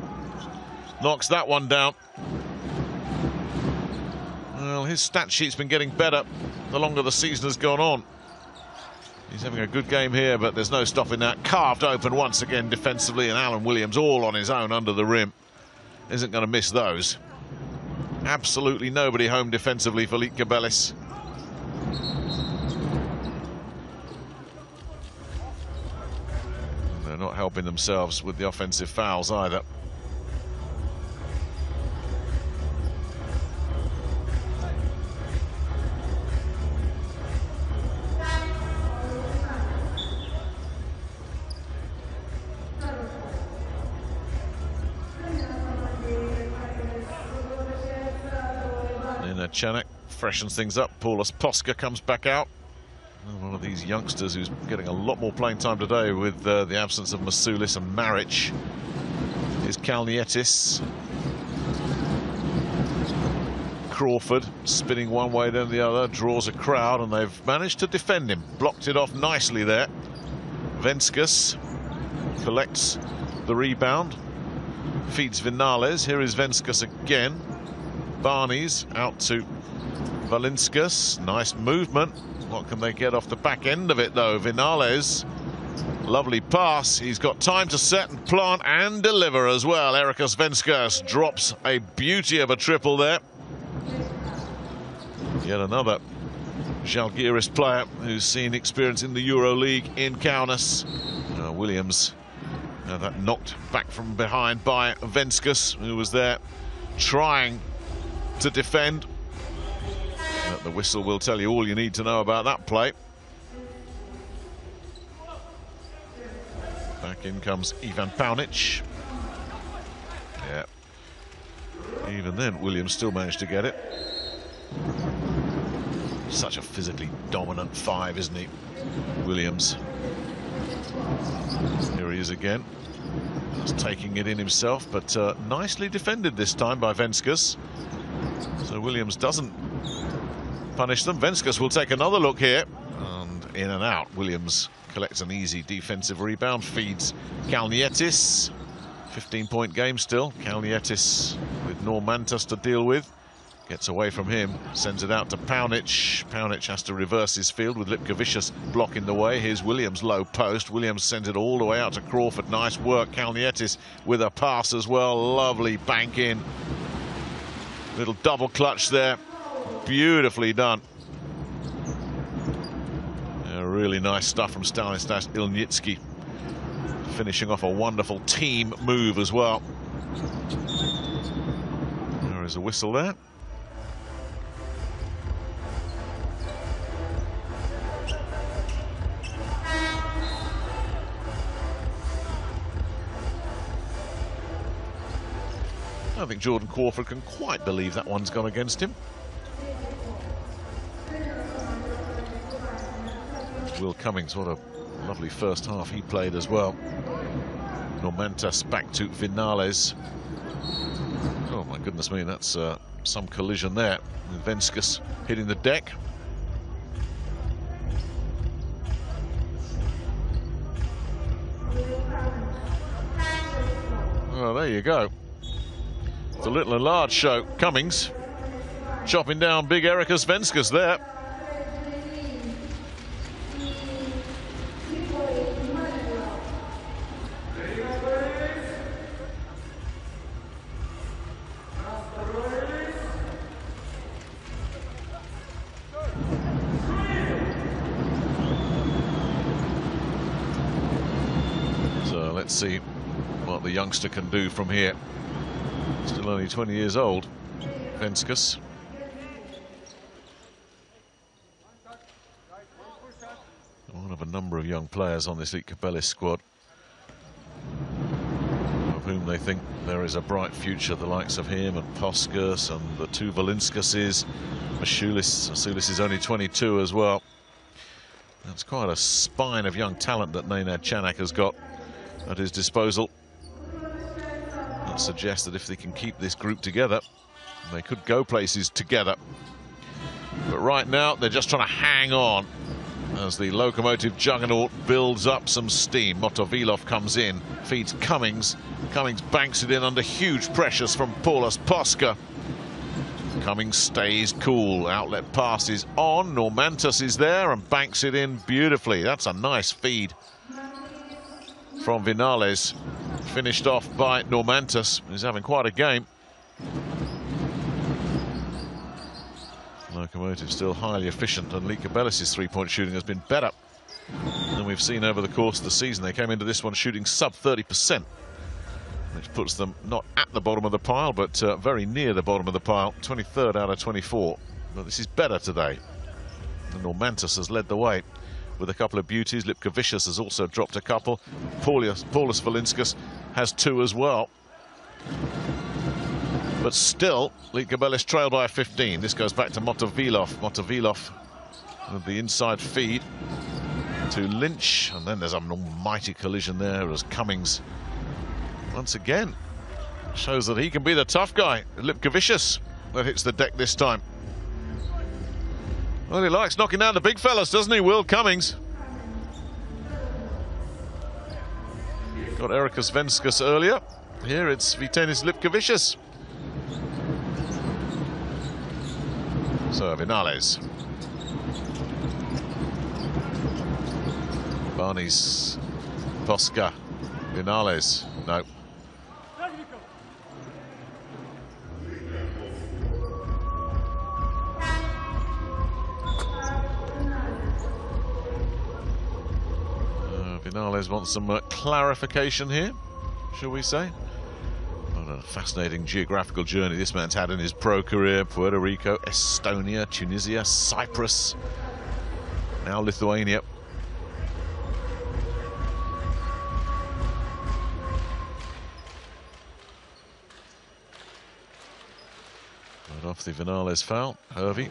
knocks that one down. Well, his stat sheet's been getting better the longer the season has gone on. He's having a good game here, but there's no stopping that. Carved open once again defensively, and Alan Williams all on his own under the rim. Isn't going to miss those. Absolutely nobody home defensively for Lietkabelis. They're not helping themselves with the offensive fouls either. Chanek freshens things up. Paulius Posca comes back out. One of these youngsters who's getting a lot more playing time today with the absence of Masulis and Maric is Kalnietis. Crawford spinning one way then the other, draws a crowd, and they've managed to defend him. Blocked it off nicely there. Venskus collects the rebound, feeds Vinales. Here is Venskus again. Barney's out to Valinskas. Nice movement. What can they get off the back end of it though? Vinales. Lovely pass. He's got time to set and plant and deliver as well. Erikas Venskus drops a beauty of a triple there. Yet another Žalgiris player who's seen experience in the EuroLeague in Kaunas. Williams. That knocked back from behind by Venskus, who was there trying to defend. But the whistle will tell you all you need to know about that play. Back in comes Ivan Paunic. Yeah. Even then, Williams still managed to get it. Such a physically dominant five, isn't he? Williams. Here he is again. Just taking it in himself, but nicely defended this time by Venskus. So Williams doesn't punish them. Venskus will take another look here, and in and out. Williams collects an easy defensive rebound, feeds Kalnietis. 15-point game still. Kalnietis with Normantas to deal with. Gets away from him, sends it out to Paunic. Paunic has to reverse his field with Lietkabelis blocking the way. Here's Williams, low post. Williams sends it all the way out to Crawford. Nice work. Kalnietis with a pass as well. Lovely bank in. Little double clutch there. Beautifully done. Yeah, really nice stuff from Stanislav Ilnitsky. Finishing off a wonderful team move as well. There is a whistle there. don't think Jordan Crawford can quite believe that one's gone against him. Will Cummings, what a lovely first half he played as well. Normantas back to Vinales. Oh my goodness me, that's some collision there. Venskus hitting the deck. Well, there you go. It's a little and large show. Cummings chopping down big Erikas Venskus there. So let's see what the youngster can do from here. Still only 20 years old, Venskus. One of a number of young players on this Lietkabelis squad, of whom they think there is a bright future, the likes of him and Poskers and the two Valinskuses. Masulis is only 22 as well. That's quite a spine of young talent that Nenad Čanak has got at his disposal. That suggests that if they can keep this group together, they could go places together. But right now, they're just trying to hang on as the Lokomotiv juggernaut builds up some steam. Motovilov comes in, feeds Cummings. Cummings banks it in under huge pressures from Paulius Poska. Cummings stays cool. Outlet passes on. Normantas is there and banks it in beautifully. That's a nice feed from Vinales. Finished off by Normantas. He's having quite a game. Lokomotiv still highly efficient, and Lietkabelis' three-point shooting has been better than we've seen over the course of the season. They came into this one shooting sub 30%, which puts them not at the bottom of the pile, but very near the bottom of the pile. 23rd out of 24. But this is better today. And Normantas has led the way with a couple of beauties. Lietkabelis has also dropped a couple. Paulius Valinskus has two as well. But still, Lietkabelis trail by 15. This goes back to Motovilov. Motovilov with the inside feed to Lynch. And then there's a mighty collision there as Cummings, once again, shows that he can be the tough guy. Lietkabelis that hits the deck this time. Well, he likes knocking down the big fellas, doesn't he, Will Cummings? Got Erikas Venskus earlier. Here it's Vytenis Lietkabelis. So Vinales. Barney's Poska. Vinales. No. Vinales wants some clarification here, shall we say? What a fascinating geographical journey this man's had in his pro career. Puerto Rico, Estonia, Tunisia, Cyprus, now Lithuania. Right off the Vinales foul, Hervey.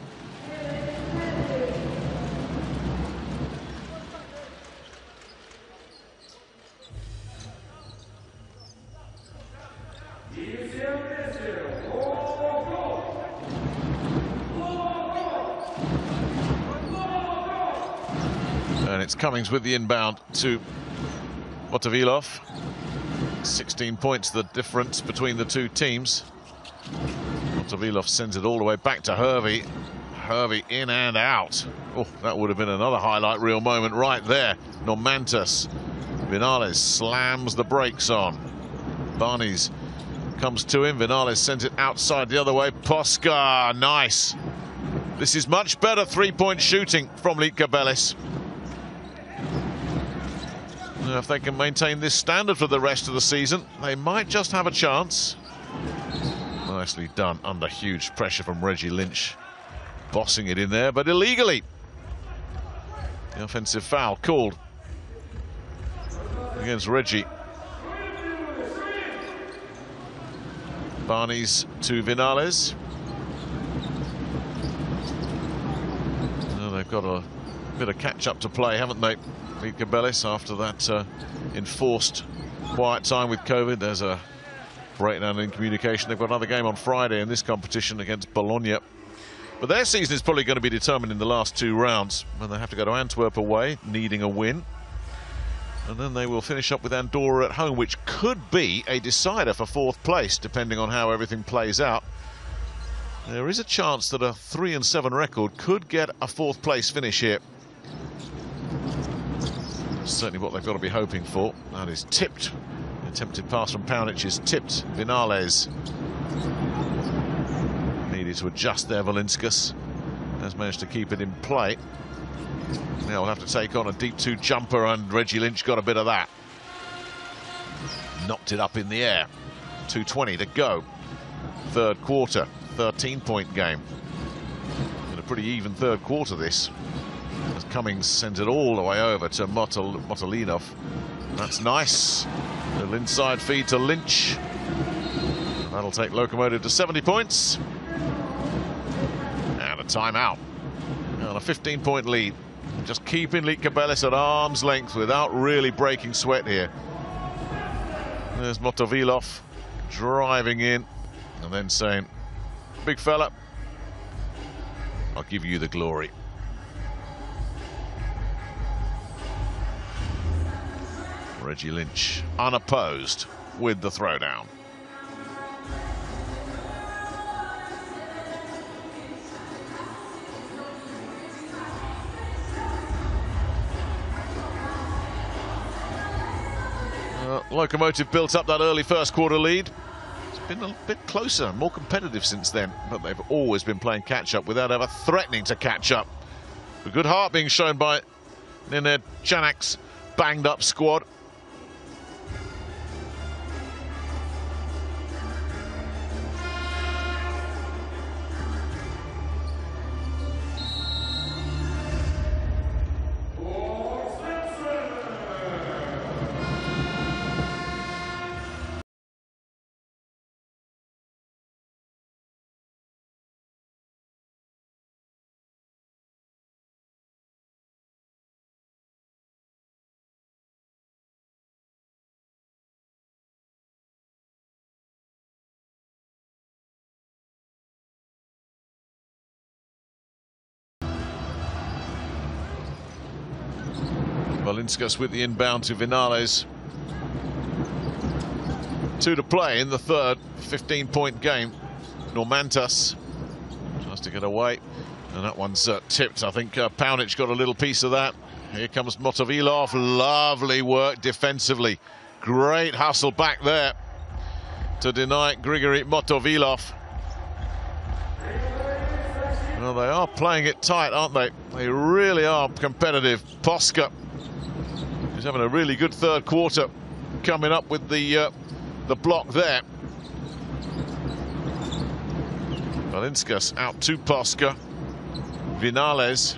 And it's Cummings with the inbound to Motovilov. 16 points the difference between the two teams. Motovilov sends it all the way back to Hervey. Hervey in and out. Oh, that would have been another highlight reel moment right there. Normantas. Vinales slams the brakes on. Barnes comes to him. Vinales sends it outside the other way. Poska, nice. This is much better three-point shooting from Lietkabelis. If they can maintain this standard for the rest of the season, they might just have a chance. Nicely done under huge pressure from Reggie Lynch. Bossing it in there, but illegally. The offensive foul called against Reggie. Barney's to Vinales. Well, they've got a bit of catch-up to play, haven't they? Lietkabelis, after that enforced quiet time with COVID. There's a breakdown in communication. They've got another game on Friday in this competition against Bologna. But their season is probably going to be determined in the last 2 rounds, when they have to go to Antwerp away, needing a win. And then they will finish up with Andorra at home, which could be a decider for 4th place, depending on how everything plays out. There is a chance that a 3-7 record could get a 4th place finish here. That's certainly what they've got to be hoping for. That is tipped. The attempted pass from Paunovic is tipped. Vinales needed to adjust there. Valinskas has managed to keep it in play. Now we'll have to take on a deep 2 jumper, and Reggie Lynch got a bit of that. Knocked it up in the air. 2:20 to go. 3rd quarter, 13-point game. And a pretty even 3rd quarter this, as Cummings sends it all the way over to Motolinov. That's nice. Little inside feed to Lynch. That'll take Lokomotiv to 70 points. And a timeout. And a 15-point lead. Just keeping Lietkabelis at arm's length without really breaking sweat here. There's Motovilov driving in and then saying, "Big fella, I'll give you the glory." Reggie Lynch unopposed with the throwdown. Lokomotiv built up that early 1st quarter lead. It's been a bit closer, more competitive since then, but they've always been playing catch-up without ever threatening to catch up. A good heart being shown by Nenad Canak's banged-up squad. Valinskas with the inbound to Vinales. 2 to play in the 3rd, 15-point game. Normantas tries to get away, and that one's tipped. I think Paunovic got a little piece of that. Here comes Motovilov. Lovely work defensively. Great hustle back there to deny Grigory Motovilov. Well, they are playing it tight, aren't they? They really are competitive. Poska is having a really good 3rd quarter, coming up with the block there. Valinskas out to Poska. Vinales.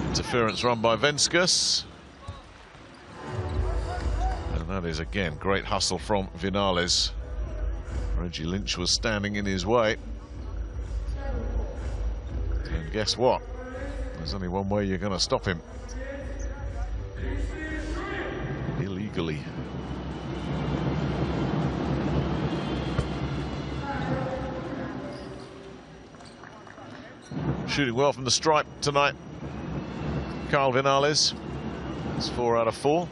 Interference run by Venskas. And that is, again, great hustle from Vinales. Reggie Lynch was standing in his way. And guess what? There's only one way you're going to stop him. Illegally. Shooting well from the stripe tonight, Carl Vinales. It's 4 out of 4.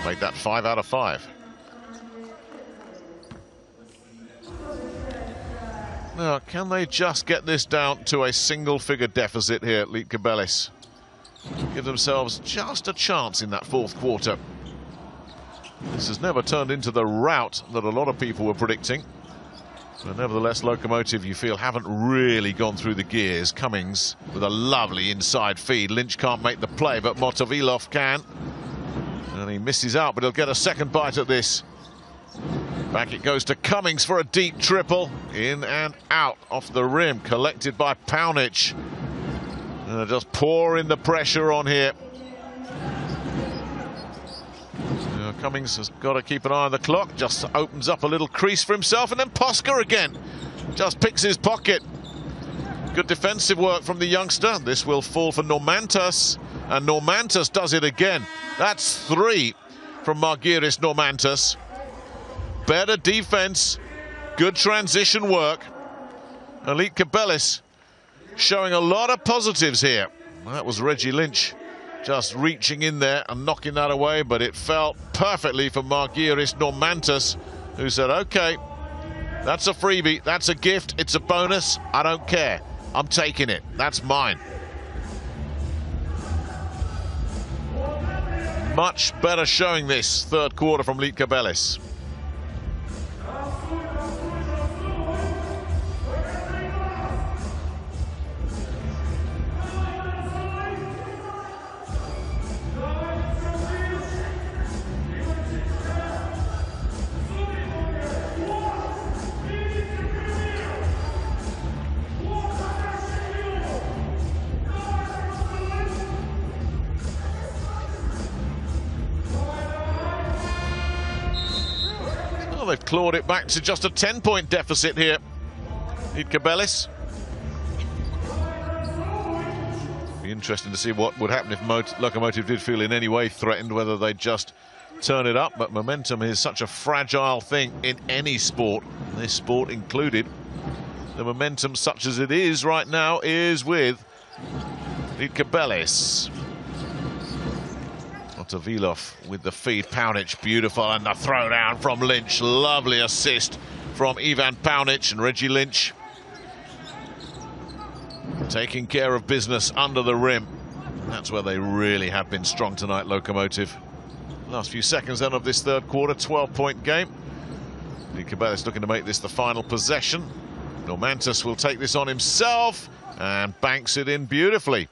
Made that 5 out of 5. Now, can they just get this down to a single-figure deficit here at Lietkabelis? Give themselves just a chance in that 4th quarter. This has never turned into the rout that a lot of people were predicting. But nevertheless, Lokomotiv, you feel, haven't really gone through the gears. Cummings with a lovely inside feed. Lynch can't make the play, but Motovilov can. And he misses out, but he'll get a second bite at this. Back it goes to Cummings for a deep triple. In and out off the rim, collected by Paunovic. And just pouring the pressure on here. Cummings has got to keep an eye on the clock. Just opens up a little crease for himself, and then Posca again. Just picks his pocket. Good defensive work from the youngster. This will fall for Normantas, and Normantas does it again. That's 3 from Margiris Normantas. Better defense, good transition work. Lietkabelis showing a lot of positives here. That was Reggie Lynch just reaching in there and knocking that away, but it fell perfectly for Margiris Normantas, who said, okay, that's a freebie, that's a gift, it's a bonus, I don't care. I'm taking it, that's mine. Much better showing this third quarter from Lietkabelis. They've clawed it back to just a 10-point deficit here. Lietkabelis. Be interesting to see what would happen if Lokomotiv did feel in any way threatened, whether they'd just turn it up. But momentum is such a fragile thing in any sport, this sport included. The momentum, such as it is right now, is with Lietkabelis. Vilov with the feed. Paunic, beautiful, and the throwdown from Lynch. Lovely assist from Ivan Paunic, and Reggie Lynch taking care of business under the rim. That's where they really have been strong tonight, Lokomotiv. Last few seconds then of this third quarter, 12-point game. Lietkabelis looking to make this the final possession. Normantas will take this on himself and banks it in beautifully.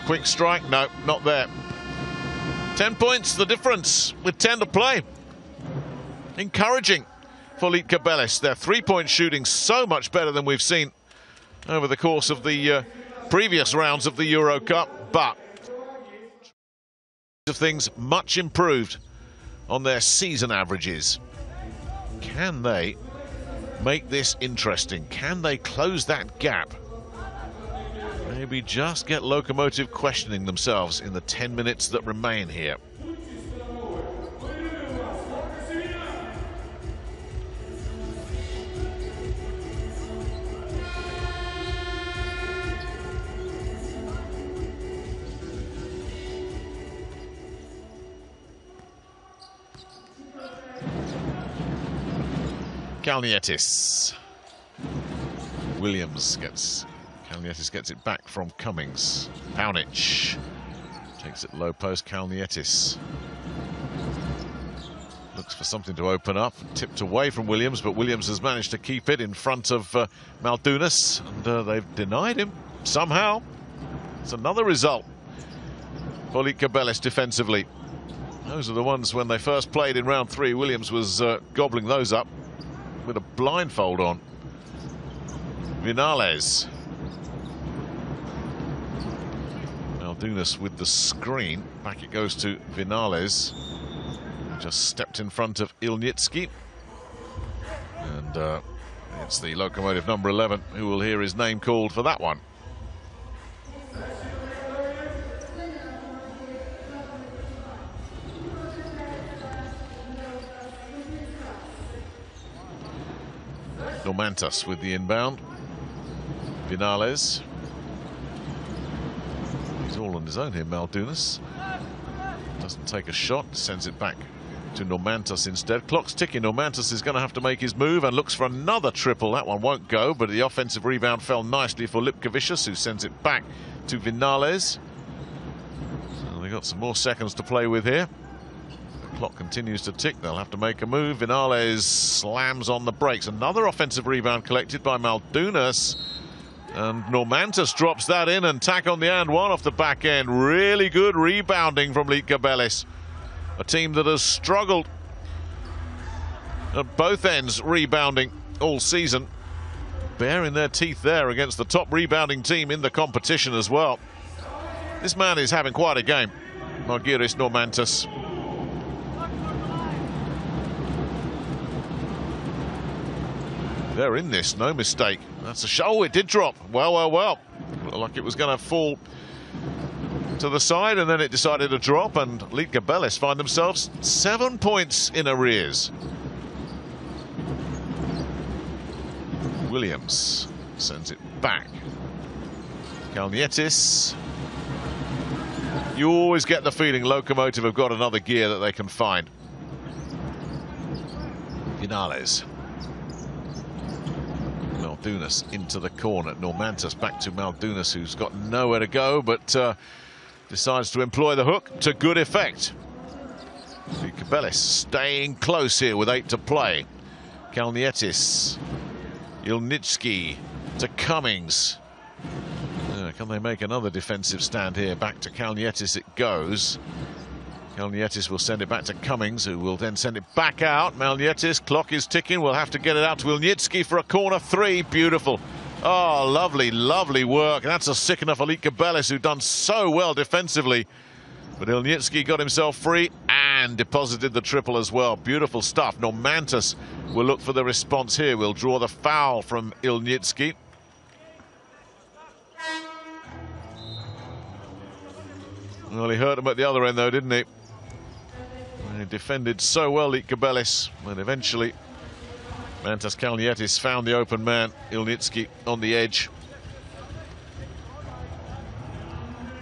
Quick strike, no, not there. 10 points, the difference with 10 to play. Encouraging for Lietkabelis. Their three-point shooting so much better than we've seen over the course of the previous rounds of the EuroCup, but of things much improved on their season averages. Can they make this interesting? Can they close that gap? Maybe just get Lokomotiv questioning themselves in the 10 minutes that remain here. Kalnietis. Williams gets... Kalnietis gets it back from Cummings. Paunic takes it low post. Kalnietis looks for something to open up. Tipped away from Williams, but Williams has managed to keep it in front of Maldunas, and they've denied him somehow. It's another result for Lietkabelis defensively. Those are the ones when they first played in round 3. Williams was gobbling those up with a blindfold on. Vinales. Maldunas with the screen. Back it goes to Vinales. Just stepped in front of Ilnitsky. And it's the Lokomotiv number 11 who will hear his name called for that one. Normantas with the inbound. Vinales. He's all on his own here, Maldunas. Doesn't take a shot, sends it back to Normantas instead. Clock's ticking. Normantas is going to have to make his move and looks for another triple. That one won't go, but the offensive rebound fell nicely for Lietkabelis, who sends it back to Vinales. So they've got some more seconds to play with here. The clock continues to tick. They'll have to make a move. Vinales slams on the brakes. Another offensive rebound collected by Maldunas. And Normantas drops that in and tack on the and one off the back end. Really good rebounding from Lietkabelis. A team that has struggled at both ends rebounding all season. Baring their teeth there against the top rebounding team in the competition as well. This man is having quite a game. Margiris Normantas. They're in this, no mistake. That's a show. Oh, it did drop. Well, well, well. Looked like it was going to fall to the side, and then it decided to drop, and Lietkabelis find themselves 7 points in arrears. Williams sends it back. Kalnietis. You always get the feeling Lokomotiv have got another gear that they can find. Vinales. Maldunas into the corner. Normantas back to Maldunas, who's got nowhere to go, but decides to employ the hook to good effect. Lietkabelis staying close here with 8 to play. Kalnietis. Ilnitsky to Cummings. Can they make another defensive stand here? Back to Kalnietis it goes. Kalnietis will send it back to Cummings, who will then send it back out. Malnietis, clock is ticking. We'll have to get it out to Ilnitsky for a corner 3. Beautiful. Oh, lovely, lovely work. That's a sickener for Lietkabelis, who've done so well defensively. But Ilnitsky got himself free and deposited the triple as well. Beautiful stuff. Normantas will look for the response here. We'll draw the foul from Ilnitsky. Well, he hurt him at the other end, though, didn't he? He defended so well, Lietkabelis, and eventually Mantas Kalnietis found the open man, Ilnitsky, on the edge.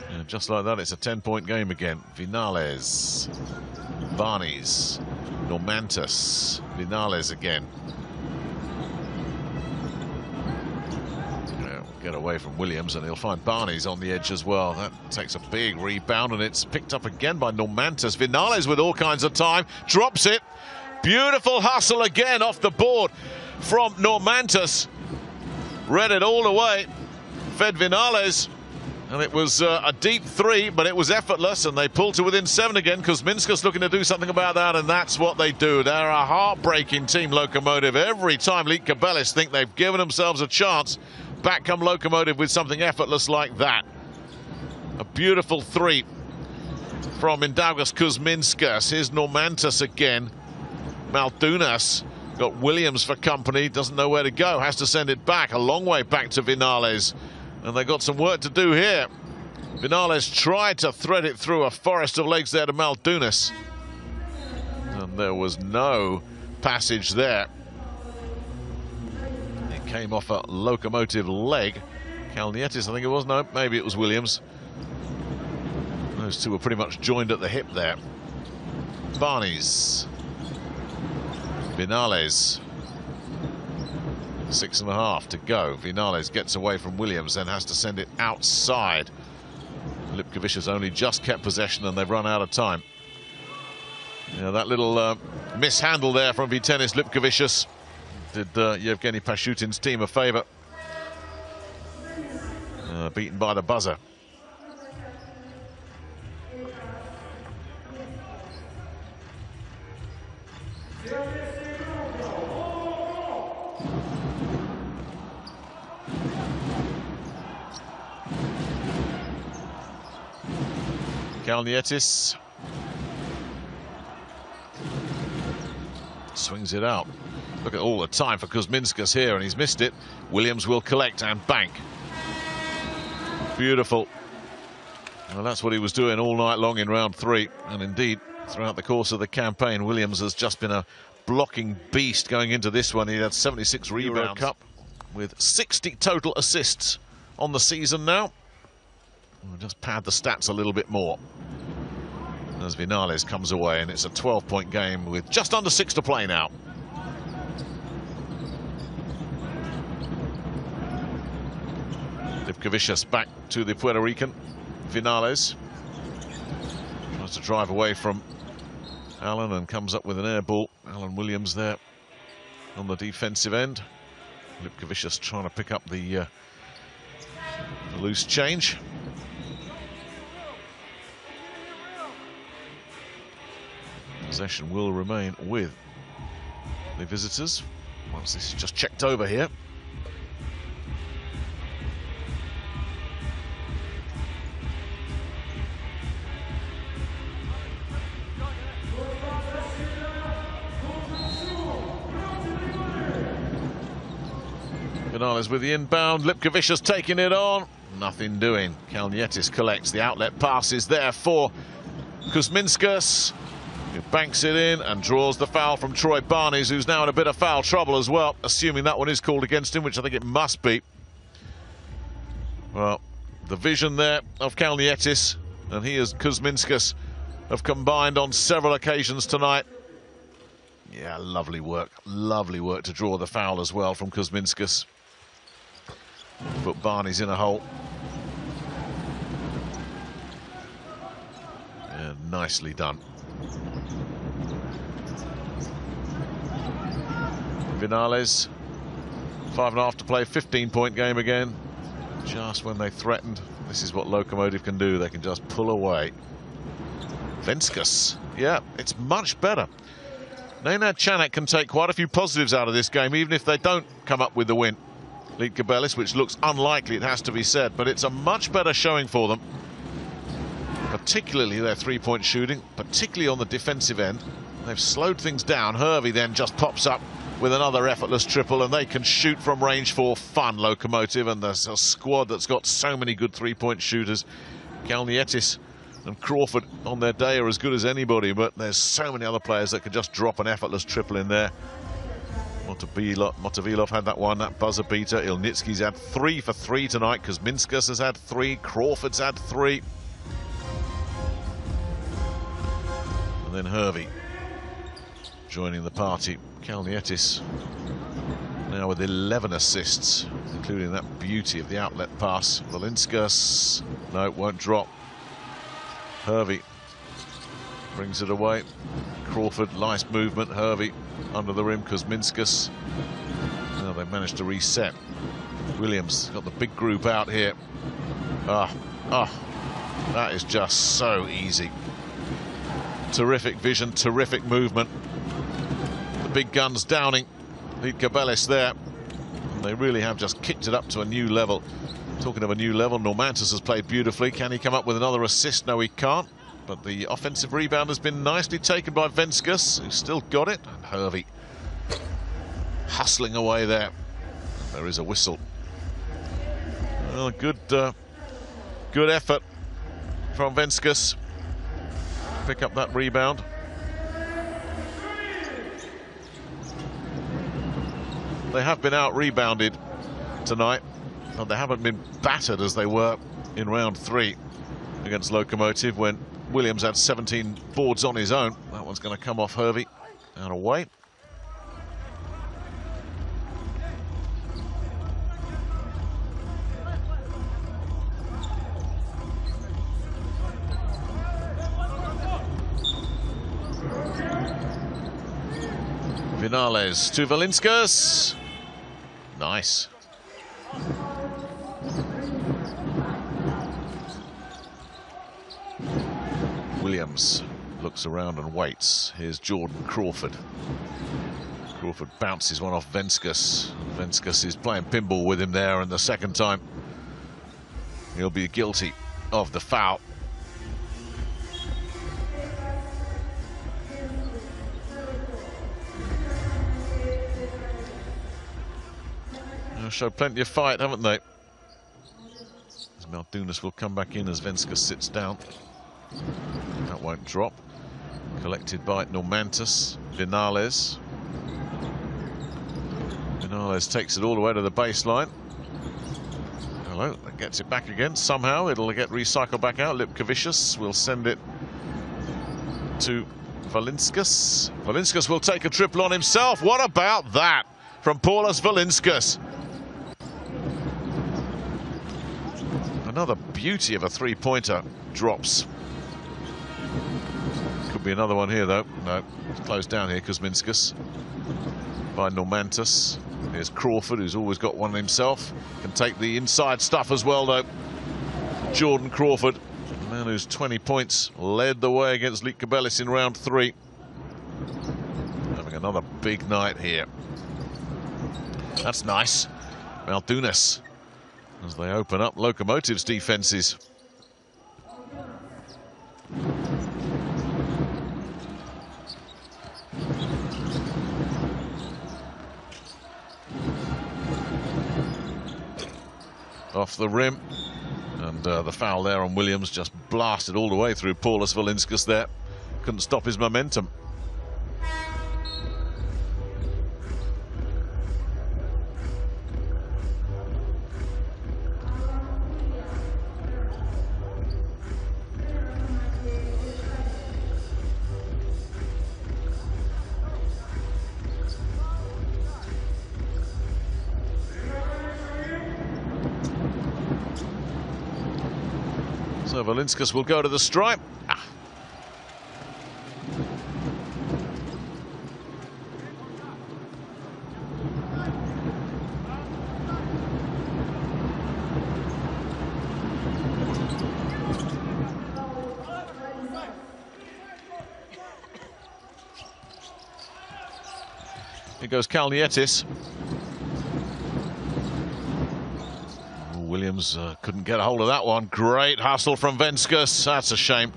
And just like that, it's a 10-point game again. Vinales, Barnes, Normantas, Vinales again. Get away from Williams, and he'll find Barnes on the edge as well. That takes a big rebound, and it's picked up again by Normantas. Vinales with all kinds of time, drops it. Beautiful hustle again off the board from Normantas. Read it all the way, fed Vinales, and it was a deep 3, but it was effortless, and they pulled to within 7 again. Kuzminskas looking to do something about that, and that's what they do. They're a heartbreaking team, Lokomotiv. Every time Lietkabelis think they've given themselves a chance, back come Lokomotiv with something effortless like that. A beautiful 3 from Mindaugas Kuzminskas. Here's Normantas again. Maldunas got Williams for company, doesn't know where to go, has to send it back, a long way back to Vinales. And they've got some work to do here. Vinales tried to thread it through a forest of legs there to Maldunas, and there was no passage there. Came off a Lokomotiv leg. Kalnietis, I think it was. No, maybe it was Williams. Those two were pretty much joined at the hip there. Barnes. Vinales. 6.5 to go. Vinales gets away from Williams, then has to send it outside. Lietkabelis has only just kept possession, and they've run out of time. Yeah, that little mishandle there from Vytenis Lietkabelis did Yevgeny Pashutin's team a favour. Beaten by the buzzer. Kalnietis swings it out. Look at all the time for Kuzminskas here, and he's missed it. Williams will collect and bank. Beautiful. Well, that's what he was doing all night long in round 3, and indeed throughout the course of the campaign, Williams has just been a blocking beast going into this one. He had 76 rebounds. EuroCup with 60 total assists on the season now. We'll just pad the stats a little bit more as Vinales comes away, and it's a 12-point game with just under 6 to play now. Lietkabelis back to the Puerto Rican. Vinales tries to drive away from Allen and comes up with an air ball. Alan Williams there on the defensive end. Lietkabelis trying to pick up the loose change. Possession will remain with the visitors once this is just checked over here. Vinales with the inbound. Lietkabelis taking it on. Nothing doing. Kalnietis collects. The outlet pass is there for Kuzminskas, who banks it in and draws the foul from Troy Barnes, who's now in a bit of foul trouble as well, assuming that one is called against him, which I think it must be. Well, the vision there of Kalnietis, and he as Kuzminskas have combined on several occasions tonight. Yeah, lovely work to draw the foul as well from Kuzminskas. Put Barnes in a hole. Yeah, nicely done. Vinales, 5.5 to play, 15-point game again. Just when they threatened, this is what Lokomotiv can do. They can just pull away. Venskus, yeah, it's much better. Nenad Čanak can take quite a few positives out of this game, even if they don't come up with the win. Lietkabelis, which looks unlikely, it has to be said, but it's a much better showing for them. Particularly their three-point shooting, particularly on the defensive end. They've slowed things down. Hervey then just pops up with another effortless triple, and they can shoot from range for fun, Lokomotiv, and there's a squad that's got so many good three-point shooters. Kalnietis and Crawford on their day are as good as anybody, but there's so many other players that could just drop an effortless triple in there. Motovilov had that one, that buzzer beater. Ilnitsky's had 3 for 3 tonight. Kuzminskas has had 3. Crawford's had 3. And then Hervey joining the party. Kalnietis now with 11 assists, including that beauty of the outlet pass. Valinskas, no, won't drop. Hervey brings it away. Crawford, nice movement. Hervey under the rim. Kuzminskas. Now they've managed to reset. Williams got the big group out here. That is just so easy. Terrific vision, terrific movement. The big guns downing Lietkabelis there. And they really have just kicked it up to a new level. Talking of a new level, Normantas has played beautifully. Can he come up with another assist? No, he can't. But the offensive rebound has been nicely taken by Venskus, who's still got it. And Hervey hustling away there. There is a whistle. Well, good effort from Venskus. Pick up that rebound. They have been out-rebounded tonight, but they haven't been battered as they were in round 3 against Lokomotiv when Williams had 17 boards on his own. That one's going to come off Hervey and away. Vinales to Valinskas. Nice. Williams looks around and waits. Here's Jordan Crawford. Crawford bounces one off Venskus. Venskus is playing pinball with him there, and the second time he'll be guilty of the foul. They've showed plenty of fight, haven't they? As Maldunas will come back in as Venskus sits down. That won't drop. Collected by Normantas. Vinales. Vinales takes it all the way to the baseline. Hello, that gets it back again. Somehow it'll get recycled back out. Lietkabelis will send it to Valinskas. Valinskas will take a triple on himself. What about that from Paulius Valinskas? Another beauty of a three-pointer drops. Could be another one here, though. No, it's closed down here. Kuzminskas by Normantas. Here's Crawford, who's always got one himself. Can take the inside stuff as well, though. Jordan Crawford, the man who's 20 points, led the way against Lietkabelis in round 3. Having another big night here. That's nice. Maldunas, as they open up Lokomotiv's defenses. off the rim. And the foul there on Williams just blasted all the way through Paulius Valinskas there. Couldn't stop his momentum. So Valinskas will go to the stripe. Here goes Kalnietis. Williams couldn't get a hold of that one. Great hustle from Venskus. That's a shame.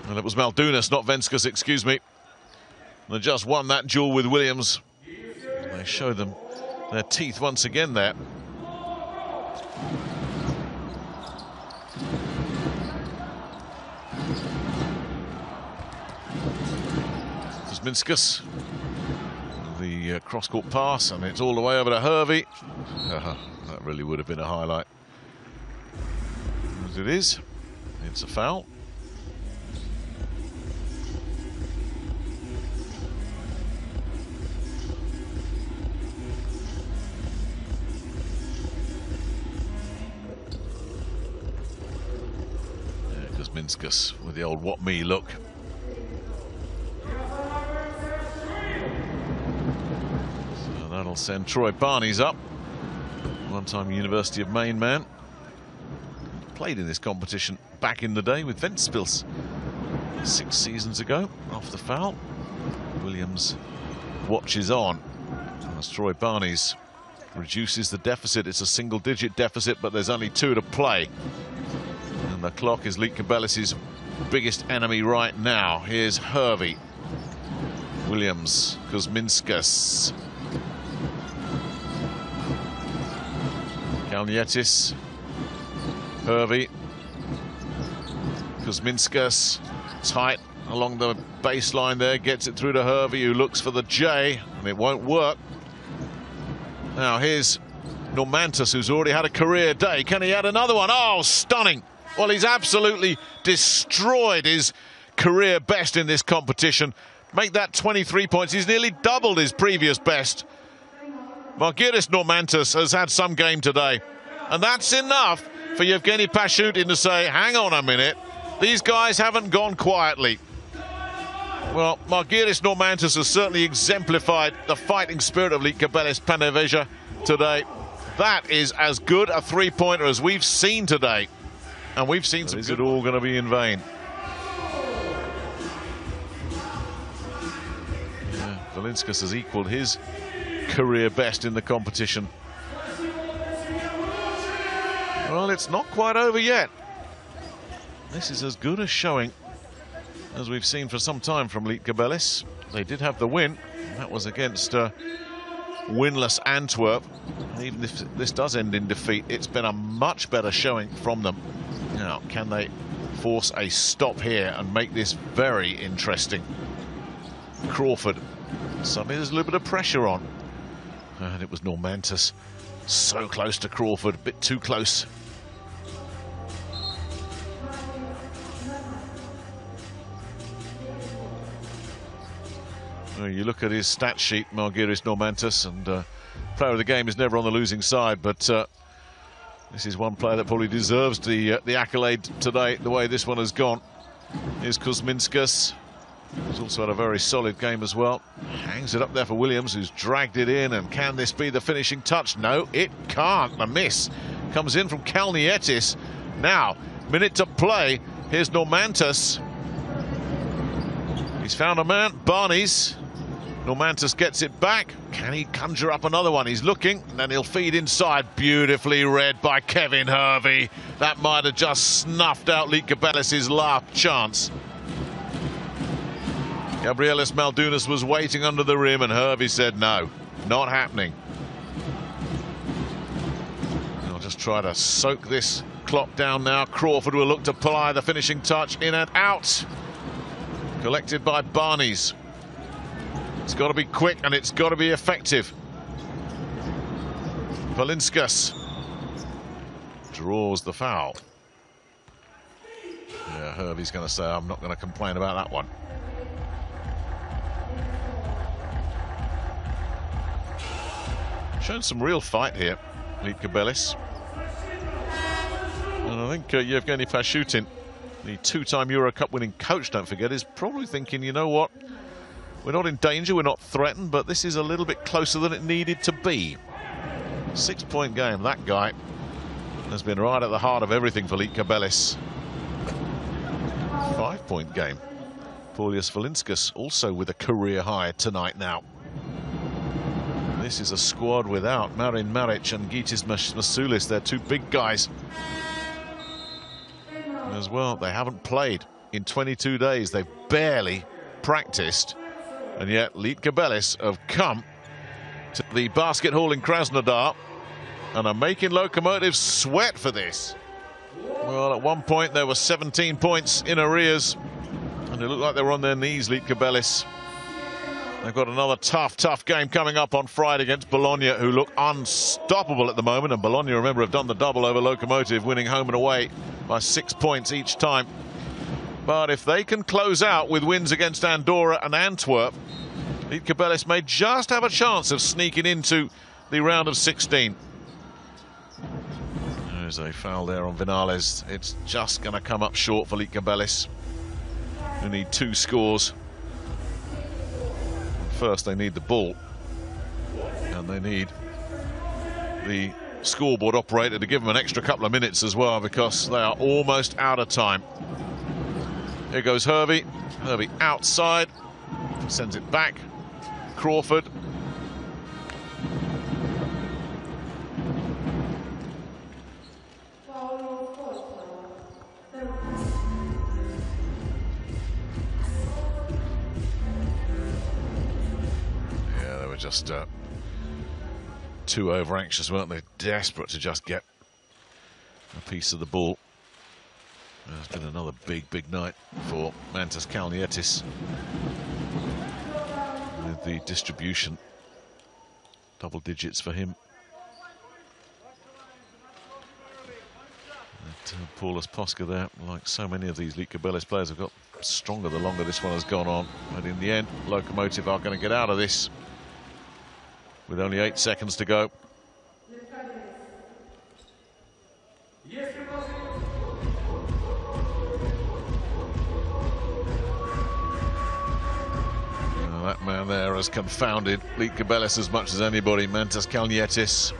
And it was Maldunas, not Venskus, excuse me. They just won that duel with Williams. They showed them their teeth once again there. Kuzminskas. The cross-court pass, and it's all the way over to Hervey. That really would have been a highlight. As it is, it's a foul. Kuzminskas with the old "what me" look. That'll send Troy Barney's up. One-time University of Maine man. Played in this competition back in the day with Ventspils 6 seasons ago. Off the foul. Williams watches on as Troy Barney's reduces the deficit. It's a single-digit deficit, but there's only 2 to play. And the clock is Lietkabelis' biggest enemy right now. Here's Hervey. Williams, Kuzminskas. Kalnietis, Hervey, Kuzminskas, tight along the baseline there, gets it through to Hervey, who looks for the J, and it won't work. Now here's Normantas, who's already had a career day. Can he add another one? Oh, stunning. Well, he's absolutely destroyed his career best in this competition. Make that 23 points. He's nearly doubled his previous best. Margiris Normantas has had some game today. And that's enough for Yevgeny Pashutin to say, hang on a minute, these guys haven't gone quietly. Well, Margiris Normantas has certainly exemplified the fighting spirit of Lietkabelis Panevėžys today. That is as good a three-pointer as we've seen today. And we've seen some. Is it all going to be in vain? Yeah, Valinskas has equalled his career best in the competition. Well, it's not quite over yet. This is as good a showing as we've seen for some time from Lietkabelis. They did have the win. That was against winless Antwerp. Even if this does end in defeat, it's been a much better showing from them. Now, can they force a stop here and make this very interesting? Crawford. Suddenly there's a little bit of pressure on. And it was Normantas. So close to Crawford, a bit too close. Well, you look at his stat sheet, Margiris Normantas, and player of the game is never on the losing side, but this is one player that probably deserves the accolade today, the way this one has gone. Here's Kuzminskas. He's also had a very solid game as well. Hangs it up there for Williams, who's dragged it in. And can this be the finishing touch? No, it can't. The miss comes in from Kalnietis. Now, minute to play. Here's Normantas. He's found a man, Barney's. Normantas gets it back. Can he conjure up another one? He's looking, and then he'll feed inside. Beautifully read by Kevin Hervey. That might have just snuffed out Lietkabelis' last chance. Gabrielis Maldunas was waiting under the rim, and Hervey said no, not happening. I'll just try to soak this clock down now. Crawford will look to apply the finishing touch, in and out. Collected by Barnes. It's got to be quick and it's got to be effective. Valinskas draws the foul. Yeah, Hervey's going to say, I'm not going to complain about that one. Shown some real fight here, Lietkabelis. And I think Yevgeny Pashutin, the two-time EuroCup winning coach, don't forget, is probably thinking, you know what, we're not in danger, we're not threatened, but this is a little bit closer than it needed to be. 6-point game. That guy has been right at the heart of everything for Lietkabelis. 5-point game. Paulius Valinskas also with a career high tonight now. This is a squad without Marin Maric and Gytis Masoulis. They're two big guys as well. They haven't played in 22 days. They've barely practiced. And yet Lietkabelis have come to the basket hall in Krasnodar and are making Lokomotiv sweat for this. Well, at one point there were 17 points in arrears and it looked like they were on their knees, Lietkabelis. They've got another tough game coming up on Friday against Bologna, who look unstoppable at the moment. And Bologna, remember, have done the double over Lokomotiv, winning home and away by 6 points each time. But if they can close out with wins against Andorra and Antwerp, Lietkabelis may just have a chance of sneaking into the round of 16. There's a foul there on Vinales. It's just going to come up short for Lietkabelis, who need 2 scores. First, they need the ball, and they need the scoreboard operator to give them an extra couple of minutes as well, because they are almost out of time. Here goes Hervey. Hervey outside, sends it back. Crawford. Just too over anxious, weren't they? Desperate to just get a piece of the ball. It's been another big night for Mantas Kalnietis with the distribution. Double digits for him. Paulus Posca there, like so many of these Lietkabelis players, have got stronger the longer this one has gone on. But in the end, Lokomotiv are going to get out of this with only 8 seconds to go. That man there has confounded Lietkabelis as much as anybody. Mantas Kalnietis.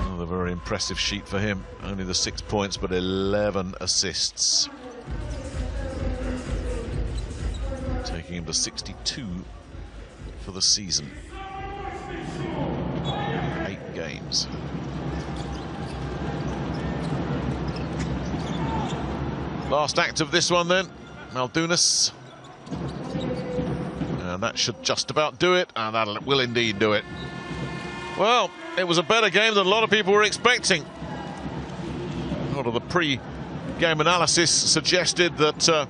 Another very impressive sheet for him. Only the 6 points, but 11 assists. Taking him to 62 for the season. 8 games. Last act of this one then, Maldunas. And that should just about do it, and that will indeed do it. Well, it was a better game than a lot of people were expecting. A lot of the pre-game analysis suggested that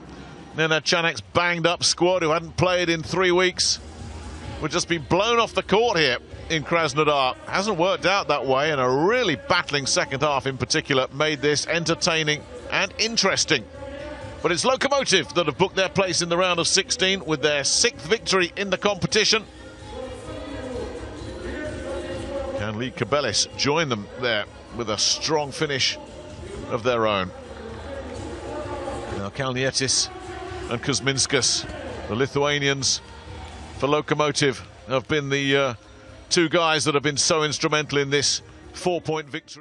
Nenad Čanak's banged-up squad, who hadn't played in 3 weeks, would just be blown off the court here in Krasnodar. Hasn't worked out that way, and a really battling second half in particular made this entertaining and interesting. But it's Lokomotiv that have booked their place in the round of 16 with their 6th victory in the competition. Can Lietkabelis join them there with a strong finish of their own? Now Kalnietis and Kuzminskas, the Lithuanians, for Lokomotiv have been the 2 guys that have been so instrumental in this 4-point victory.